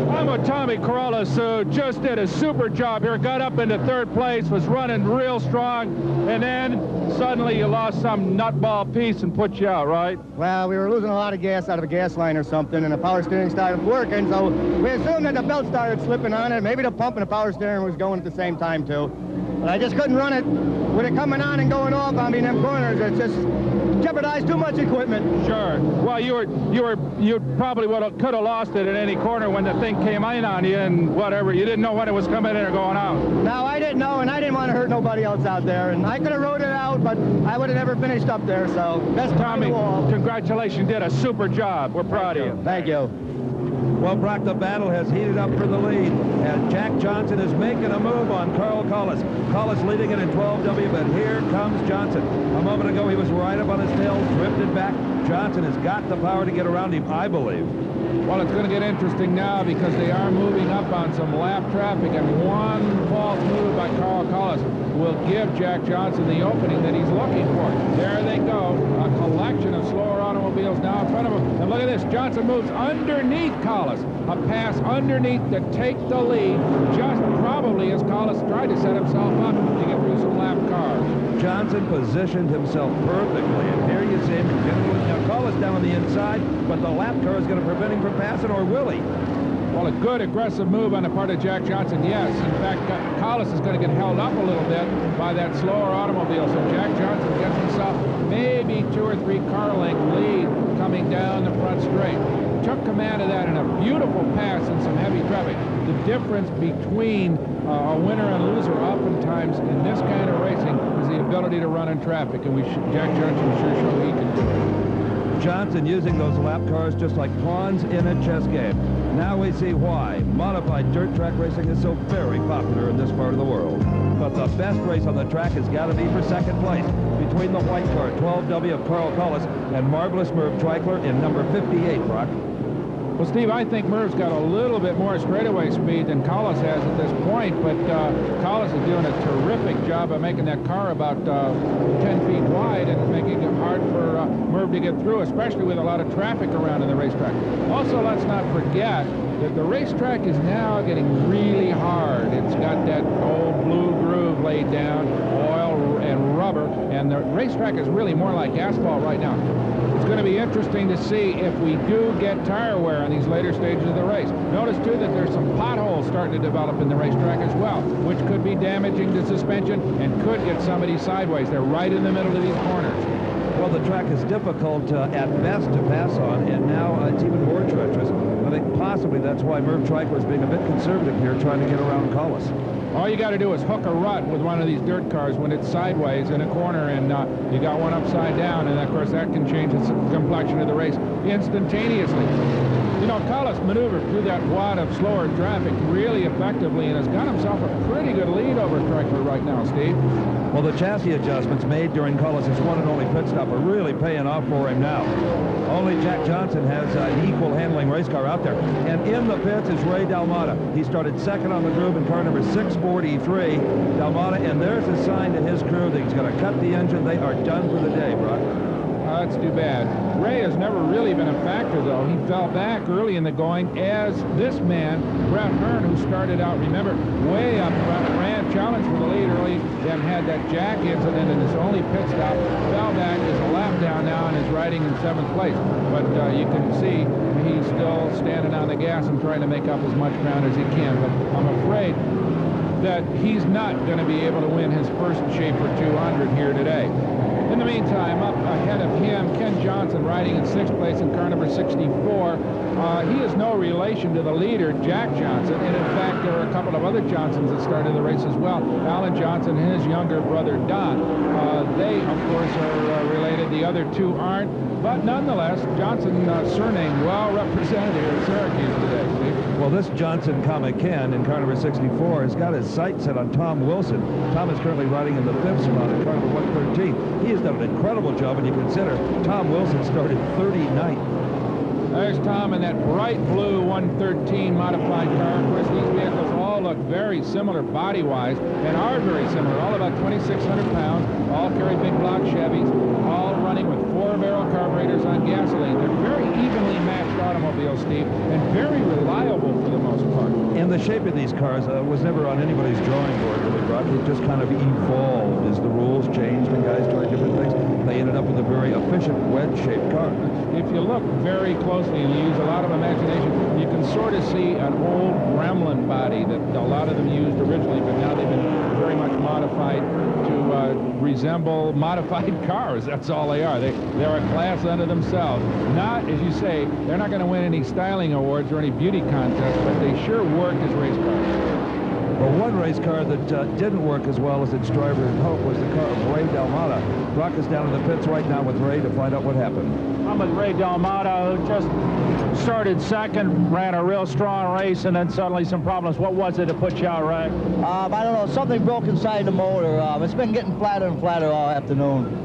I'm with Tommy Corellis, who just did a super job here, got up into 3rd place, was running real strong, and then suddenly you lost some nutball piece and put you out, right? Well, we were losing a lot of gas out of a gas line or something, and the power steering started working, so we assumed that the belt started slipping on it. Maybe the pump and the power steering was going at the same time, too. But I just couldn't run it with it coming on and going off on me in them corners. It just jeopardized too much equipment. Sure. Well, you probably could have lost it in any corner when the thing came in on you and whatever. You didn't know when it was coming in or going out. No, I didn't know, and I didn't want to hurt nobody else out there. And I could have rode it out, but I would have never finished up there. So that's Tommy. Congratulations, you did a super job. We're proud of you. Thank you. Well, Brock, the battle has heated up for the lead, and Jack Johnson is making a move on Carl Collis. Collis leading it in 12W, but here comes Johnson. A moment ago, he was right up on his tail, drifted back. Johnson has got the power to get around him, I believe. Well, it's going to get interesting now because they are moving up on some lap traffic, and one false move by Carl Collis will give Jack Johnson the opening that he's looking for. There they go, a collection of slower automobiles now in front of him. And look at this, Johnson moves underneath Collis, a pass underneath to take the lead, just probably as Collis tried to set himself up to get through some lap cars. Johnson positioned himself perfectly, and here you see him continuing. Now, Collis down on the inside, but the lap car is going to prevent him from passing, or will he? Well, a good aggressive move on the part of Jack Johnson, yes. In fact, Collis is going to get held up a little bit by that slower automobile, so Jack Johnson gets himself maybe 2 or 3 car length lead coming down the front straight. Took command of that in a beautiful pass in some heavy traffic. The difference between a winner and loser oftentimes in this kind of racing is the ability to run in traffic, and Jack Johnson sure showed he can do it. Johnson using those lap cars just like pawns in a chess game. Now we see why modified dirt track racing is so very popular in this part of the world. But the best race on the track has got to be for second place between the white car, 12W of Carl Collis, and Marvelous Merv Treichler in number 58, Brock. Well, Steve, I think Merv's got a little bit more straightaway speed than Collis has at this point, but Collis is doing a terrific job of making that car about 10 feet wide and making it hard for Merv to get through, especially with a lot of traffic around in the racetrack. Also, let's not forget that the racetrack is now getting really hard. It's got that old blue groove laid down, oil and rubber, and the racetrack is really more like asphalt right now. It's going to be interesting to see if we do get tire wear on these later stages of the race. Notice, too, that there's some potholes starting to develop in the racetrack as well, which could be damaging to suspension and could get somebody sideways. They're right in the middle of these corners. Well, the track is difficult at best to pass on, and now it's even more treacherous. I think possibly that's why Merv Treichler is being a bit conservative here, trying to get around Collis. All you got to do is hook a rut with one of these dirt cars when it's sideways in a corner, and you got one upside down, and of course that can change the complexion of the race instantaneously. You know, Collis maneuvered through that wad of slower traffic really effectively and has got himself a pretty good lead over Treichler right now, Steve. Well, the chassis adjustments made during Collis' one and only pit stop are really paying off for him now. Only Jack Johnson has an equal handling race car out there. And in the pits is Ray Dalmata. He started second on the group in car number 643. Dalmata, and there's a sign to his crew that he's going to cut the engine. They are done for the day, Brock. That's too bad. Ray has never really been a factor, though. He fell back early in the going as this man, Brett Hearn, who started out, remember, way up front, ran, challenged for the lead early, then had that jack incident in his only pit stop, fell back, is a lap down now, and is riding in 7th place. But you can see he's still standing on the gas and trying to make up as much ground as he can. But I'm afraid that he's not going to be able to win his first Schaefer 200 here today. In the meantime, up ahead of him, Ken Johnson riding in 6th place in car number 64. He is no relation to the leader, Jack Johnson, and in fact, there are a couple of other Johnsons that started the race as well. Alan Johnson and his younger brother, Don. They, of course, are related. The other two aren't, but nonetheless, Johnson surname well represented here at Syracuse today, Steve. Well, this Johnson, Ken, in car number 64, has got his sights set on Tom Wilson. Tom is currently riding in the 5th spot in car number 113. He has done an incredible job when you consider Tom Wilson started 39th. There's Tom in that bright blue 113 modified car. Of course, these vehicles all all look very similar body-wise and are very similar. All about 2,600 pounds, all carry big block Chevys, all running with 4-barrel carburetors on gasoline. They're very evenly matched automobiles, Steve, and very reliable for the most part. And the shape of these cars was never on anybody's drawing board, really, Brock. It just kind of evolved as the rules changed and guys tried different things. They ended up with a very efficient wedge-shaped car. If you look very closely and you use a lot of imagination, you can sort of see an old Gremlin body that a lot of them used originally, but now they've been very much modified to resemble modified cars. That's all they are. They're a class unto themselves. Not, as you say, they're not going to win any styling awards or any beauty contests, but they sure work as race cars. Well, one race car that didn't work as well as its driver had hoped was the car of Ray Dalmata. Brock is down in the pits right now with Ray to find out what happened. I'm with Ray Dalmata, who just started second, ran a real strong race, and then suddenly some problems. What was it that put you out, Ray? I don't know. Something broke inside the motor. It's been getting flatter and flatter all afternoon.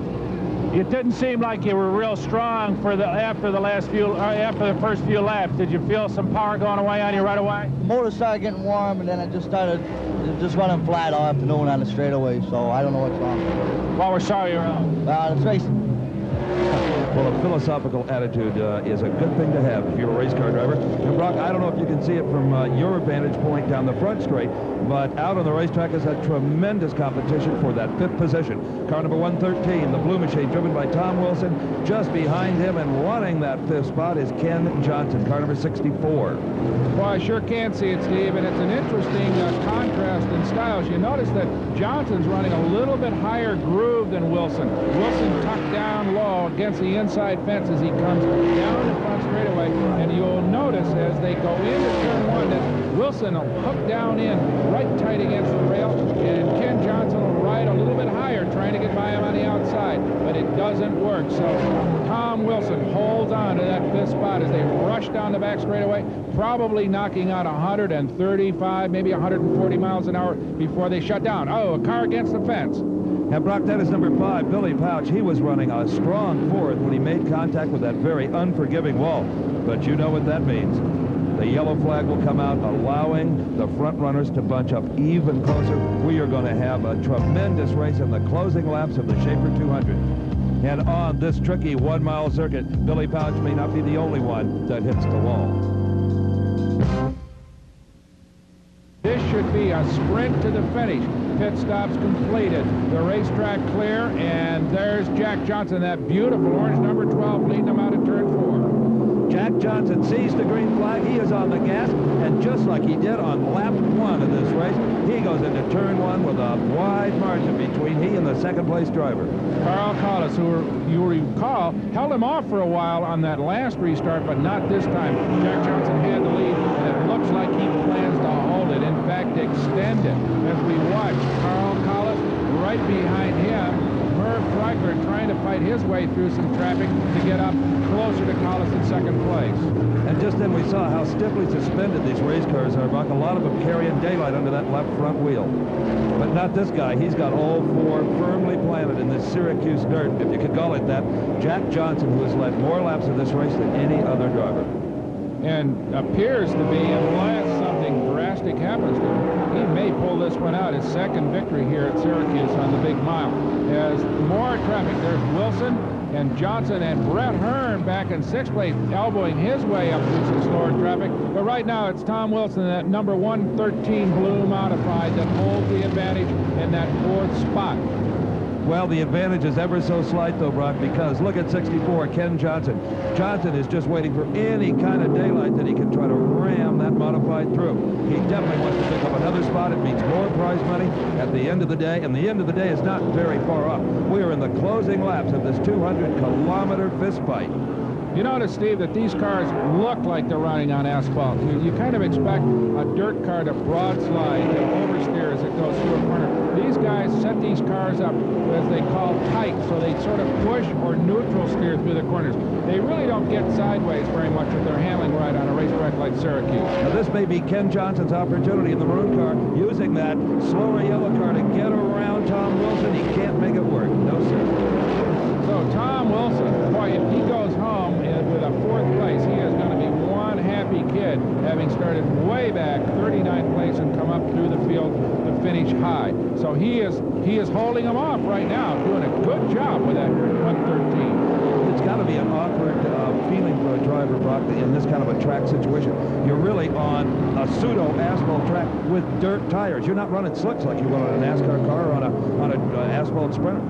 It didn't seem like you were real strong after the first few laps. Did you feel some power going away on you right away? The motor started getting warm, and then it just started running flat all afternoon on the straightaway. So I don't know what's wrong. Well, we're sorry you're out. It's racing. Well, a philosophical attitude is a good thing to have if you're a race car driver. And Brock, I don't know if you can see it from your vantage point down the front straight, but out on the racetrack is a tremendous competition for that 5th position. Car number 113, the Blue Machine, driven by Tom Wilson. Just behind him and running that 5th spot is Ken Johnson, car number 64. Well, I sure can see it, Steve, and it's an interesting contrast in styles. You notice that Johnson's running a little bit higher groove than Wilson. Wilson tucked down low against the inside fence as he comes down the front straightaway, and you'll notice as they go into turn 1 that Wilson will hook down in right tight against the rail, and Ken Johnson will ride a little bit higher trying to get by him on the outside, but it doesn't work. So Tom Wilson holds on to that 5th spot as they rush down the back straightaway, probably knocking out 135, maybe 140 miles an hour before they shut down. Oh, a car against the fence. And Brock, that is number 5, Billy Pouch. He was running a strong 4th when he made contact with that very unforgiving wall. But you know what that means. The yellow flag will come out, allowing the front runners to bunch up even closer. We are going to have a tremendous race in the closing laps of the Schaefer 200. And on this tricky 1-mile circuit, Billy Pouch may not be the only one that hits the wall. This should be a sprint to the finish. Pit stops completed. The racetrack clear, and there's Jack Johnson, that beautiful orange number 12, leading them out of turn 4. Jack Johnson sees the green flag. He is on the gas, and just like he did on lap 1 of this race, he goes into turn 1 with a wide margin between he and the second-place driver. Carl Collis, who you recall, held him off for a while on that last restart, but not this time. Jack Johnson had the lead, and it looks like he plans to hold it. In fact, extend it. As we watch Carl Collis right behind him, Merv Freiberg trying to fight his way through some traffic to get up closer to Collis in second place. And just then we saw how stiffly suspended these race cars are, Buck. A lot of them carrying daylight under that left front wheel. But not this guy. He's got all 4 firmly planted in this Syracuse dirt, if you could call it that. Jack Johnson, who has led more laps of this race than any other driver. And appears to be, unless something drastic happens to him, he may pull this one out. His second victory here at Syracuse on the big mile. As more traffic, there's Wilson and Johnson and Brett Hearn back in 6th place, elbowing his way up through some slower traffic. But right now it's Tom Wilson, that number 113 Blue Modified, that holds the advantage in that 4th spot. Well, the advantage is ever so slight, though, Brock, because look at 64, Ken Johnson. Johnson is just waiting for any kind of daylight that he can try to ram that modified through. He definitely wants to pick up another spot. It means more prize money at the end of the day, and the end of the day is not very far off. We are in the closing laps of this 200-kilometer fistfight. You notice, Steve, that these cars look like they're running on asphalt. You kind of expect a dirt car to broadslide, to oversteer as it goes through a corner. These guys set these cars up, as they call, tight, so they sort of push or neutral steer through the corners. They really don't get sideways very much with their handling right on a racetrack like Syracuse. Now, this may be Ken Johnson's opportunity in the maroon car, using that slower yellow car to get around Tom Wilson. He can't make it work. No, sir. So Tom Wilson, boy, if he goes home with a 4th place, he is going to be one happy kid. did, having started way back, 39th place, and come up through the field to finish high. So he is holding them off right now, doing a good job with that 113. It's got to be an awkward feeling for a driver, Brock, in this kind of a track situation. You're really on a pseudo-asphalt track with dirt tires. You're not running slicks like you would on a NASCAR car or on an asphalt Sprinter.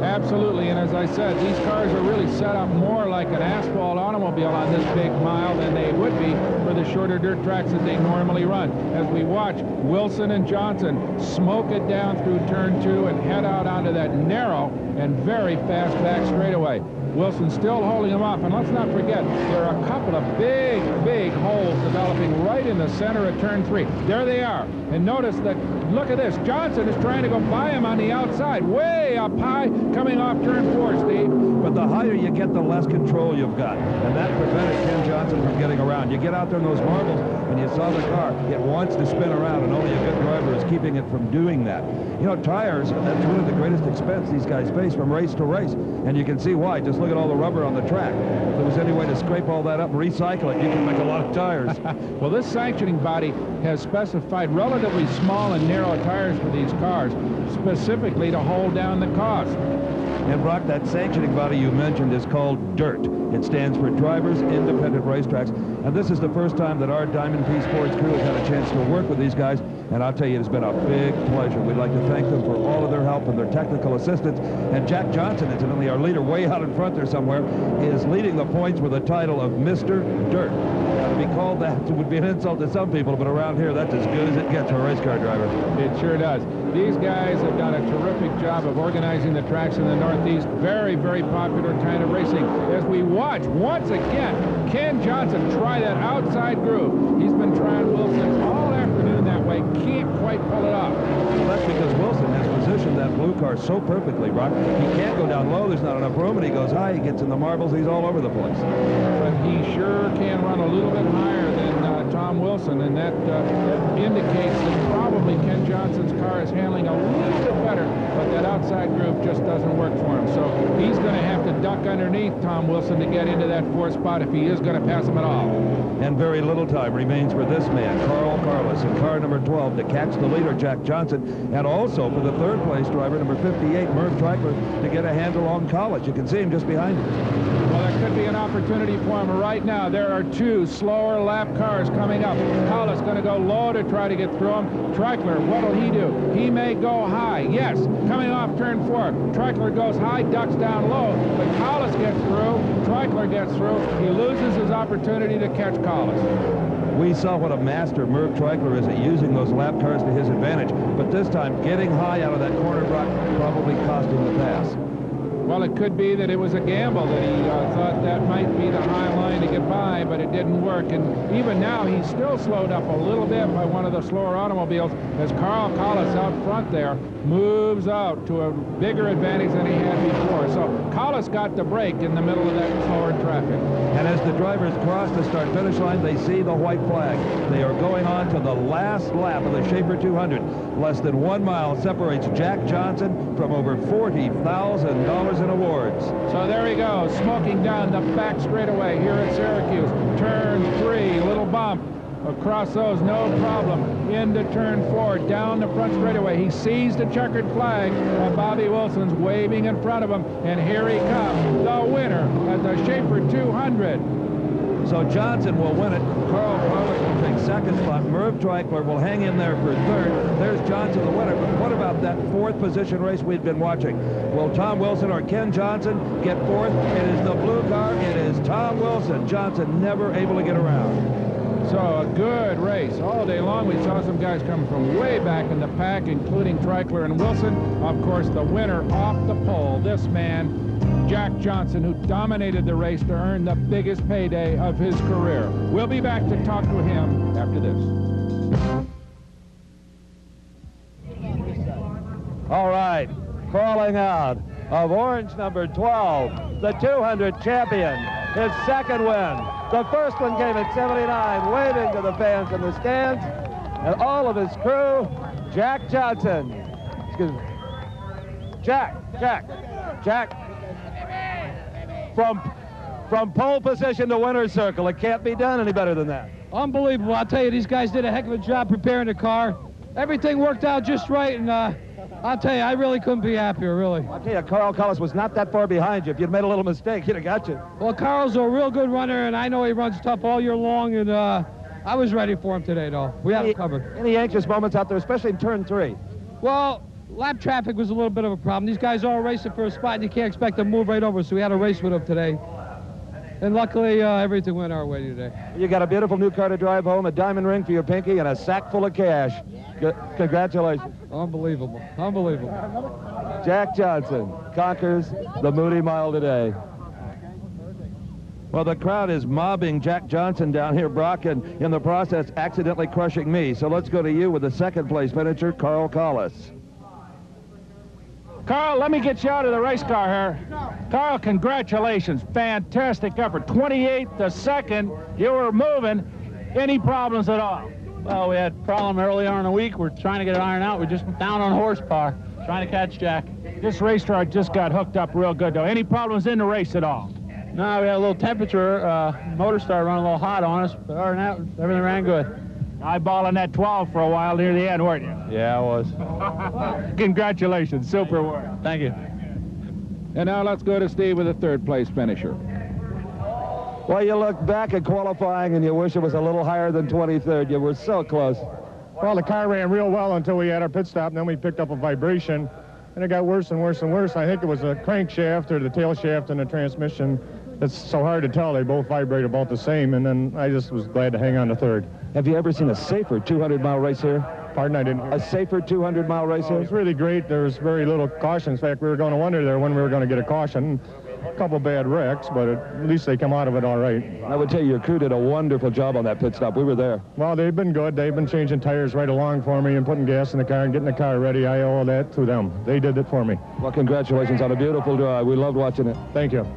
Absolutely, and as I said, these cars are really set up more like an asphalt automobile on this big mile than they would be for the shorter dirt tracks that they normally run. As we watch Wilson and Johnson smoke it down through turn 2 and head out onto that narrow and very fast back straightaway. Wilson still holding him off, and let's not forget, there are a couple of big holes developing right in the center of turn 3. There they are, and notice that, look at this, Johnson is trying to go by him on the outside, way up high, coming off turn 4, Steve. But the higher you get, the less control you've got, and that prevented Ken Johnson from getting around. You get out there in those marbles, and you saw the car, it wants to spin around, and only a good driver is keeping it from doing that. You know, tires, that's one of the greatest expense these guys face from race to race, and you can see why. Just look at all the rubber on the track. If there was any way to scrape all that up and recycle it, you can make a lot of tires. Well, this sanctioning body has specified relatively small and narrow tires for these cars, specifically to hold down the cost. And Brock, that sanctioning body you mentioned is called DIRT. It stands for Drivers Independent Racetracks. And this is the first time that our Diamond P Sports crew has had a chance to work with these guys. And I'll tell you, it's been a big pleasure. We'd like to thank them for all of their help and their technical assistance. And Jack Johnson, incidentally, our leader way out in front there somewhere, is leading the points with the title of Mr. Dirt. Now, to be called that would be an insult to some people, but around here, that's as good as it gets for a race car driver. It sure does. These guys have done a terrific job of organizing the tracks in the Northeast. Very popular kind of racing. As we watch, once again, Ken Johnson try that outside groove. He's been trying Wilson all afternoon that way. Can't quite pull it off. Well, that's because Wilson has positioned that blue car so perfectly, Brock. He can't go down low. There's not enough room, and he goes high. He gets in the marbles. He's all over the place. But he sure can run a little bit higher than Tom Wilson, and that indicates that probably Ken Johnson's car is handling a little bit better, but that outside groove just doesn't work for him. So he's going to have to duck underneath Tom Wilson to get into that 4th spot if he is going to pass him at all. And very little time remains for this man, Carl Carlos, in car number 12, to catch the leader, Jack Johnson, and also for the 3rd place driver, number 58, Merv Treichler, to get a handle on College. You can see him just behind him. Well, there could be an opportunity for him right now. There are 2 slower lap cars coming up. Collins going to go low to try to get through him. Treichler, what'll he do? He may go high. Yes, coming off turn 4. Treichler goes high, ducks down low, but Collins gets through. Treichler gets through. He loses his opportunity to catch Collins. We saw what a master Merv Treichler is at using those lap cars to his advantage, but this time getting high out of that corner block probably cost him the pass. Well, it could be that it was a gamble, that he thought that might be the high line to get by, but it didn't work. And even now, he's still slowed up a little bit by one of the slower automobiles as Carl Collis out front there moves out to a bigger advantage than he had before. So Collis got the break in the middle of that slower traffic. And as the drivers cross the start-finish line, they see the white flag. They are going on to the last lap of the Schaefer 200. Less than 1 mile separates Jack Johnson from over $40,000 in awards. So there he goes, smoking down the back straightaway here at Syracuse. Turn 3, little bump. Across those, no problem. Into turn 4, down the front straightaway. He sees the checkered flag. Bobby Wilson's waving in front of him, and here he comes, the winner at the Schaefer 200. So Johnson will win it. Carl Carlos will take 2nd spot. Merv Treichler will hang in there for 3rd. There's Johnson, the winner. But what about that 4th position race we've been watching? Will Tom Wilson or Ken Johnson get 4th? It is the blue car. It is Tom Wilson. Johnson never able to get around. So a good race all day long. We saw some guys coming from way back in the pack, including Treichler and Wilson. Of course, the winner off the pole, this man, Jack Johnson, who dominated the race to earn the biggest payday of his career. We'll be back to talk to him after this. All right, crawling out of orange number 12, the 200 champion, his 2nd win. The first one came at 79, waving to the fans in the stands, and all of his crew. Jack Johnson. Excuse me. Jack. From pole position to winner's circle. It can't be done any better than that. Unbelievable. I'll tell you, these guys did a heck of a job preparing the car. Everything worked out just right, and I'll tell you, I really couldn't be happier, really. I'll tell you, Carl Collis was not that far behind you. If you'd made a little mistake, he'd have got you. Well, Carl's a real good runner, and I know he runs tough all year long, and I was ready for him today, though. We have him covered. Any anxious moments out there, especially in turn 3? Well, lap traffic was a little bit of a problem. These guys all racing for a spot, and you can't expect them to move right over, so we had to race with them today. And luckily, everything went our way today. You got a beautiful new car to drive home, a diamond ring for your pinky, and a sack full of cash. Congratulations. Unbelievable. Unbelievable. Jack Johnson conquers the Moody Mile today. Well, the crowd is mobbing Jack Johnson down here, Brock, and in the process, accidentally crushing me. So let's go to you with the second place finisher, Carl Collis. Carl, let me get you out of the race car here. Carl, congratulations. Fantastic effort. 28th to second. You were moving. Any problems at all? Well, we had a problem early on in the week. We're trying to get it ironed out. We're just down on horsepower, trying to catch Jack. This race car just got hooked up real good, though. Any problems in the race at all? No, we had a little temperature. Motor started running a little hot on us, but other than that, everything ran good. Eyeballing that 12 for a while near the end, weren't you? Yeah, I was. Congratulations. Super work. Thank you. And now let's go to Steve with the third place finisher. Well, you look back at qualifying and you wish it was a little higher than 23rd. You were so close. Well, the car ran real well until we had our pit stop, and then we picked up a vibration, and it got worse and worse and worse. I think it was the crankshaft or the tail shaft and the transmission. It's so hard to tell. They both vibrate about the same, and then I just was glad to hang on to third. Have you ever seen a safer 200-mile race here? Pardon, I didn't hear. A safer 200-mile race here? It was really great. There was very little caution. In fact, we were going to wonder there when we were going to get a caution. A couple bad wrecks, but at least they come out of it all right. I would tell you, your crew did a wonderful job on that pit stop. We were there. Well, they've been good. They've been changing tires right along for me and putting gas in the car and getting the car ready. I owe that to them. They did it for me. Well, congratulations on a beautiful drive. We loved watching it. Thank you.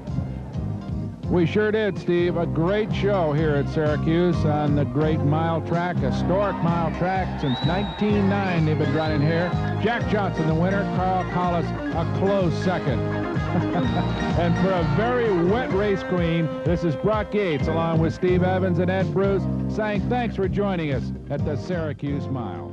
We sure did, Steve. A great show here at Syracuse on the great mile track, historic mile track. Since 1909 they've been running here. Jack Johnson, the winner. Carl Collis, a close second. And for a very wet race queen, this is Brock Yates, along with Steve Evans and Ed Bruce, saying thanks for joining us at the Syracuse Mile.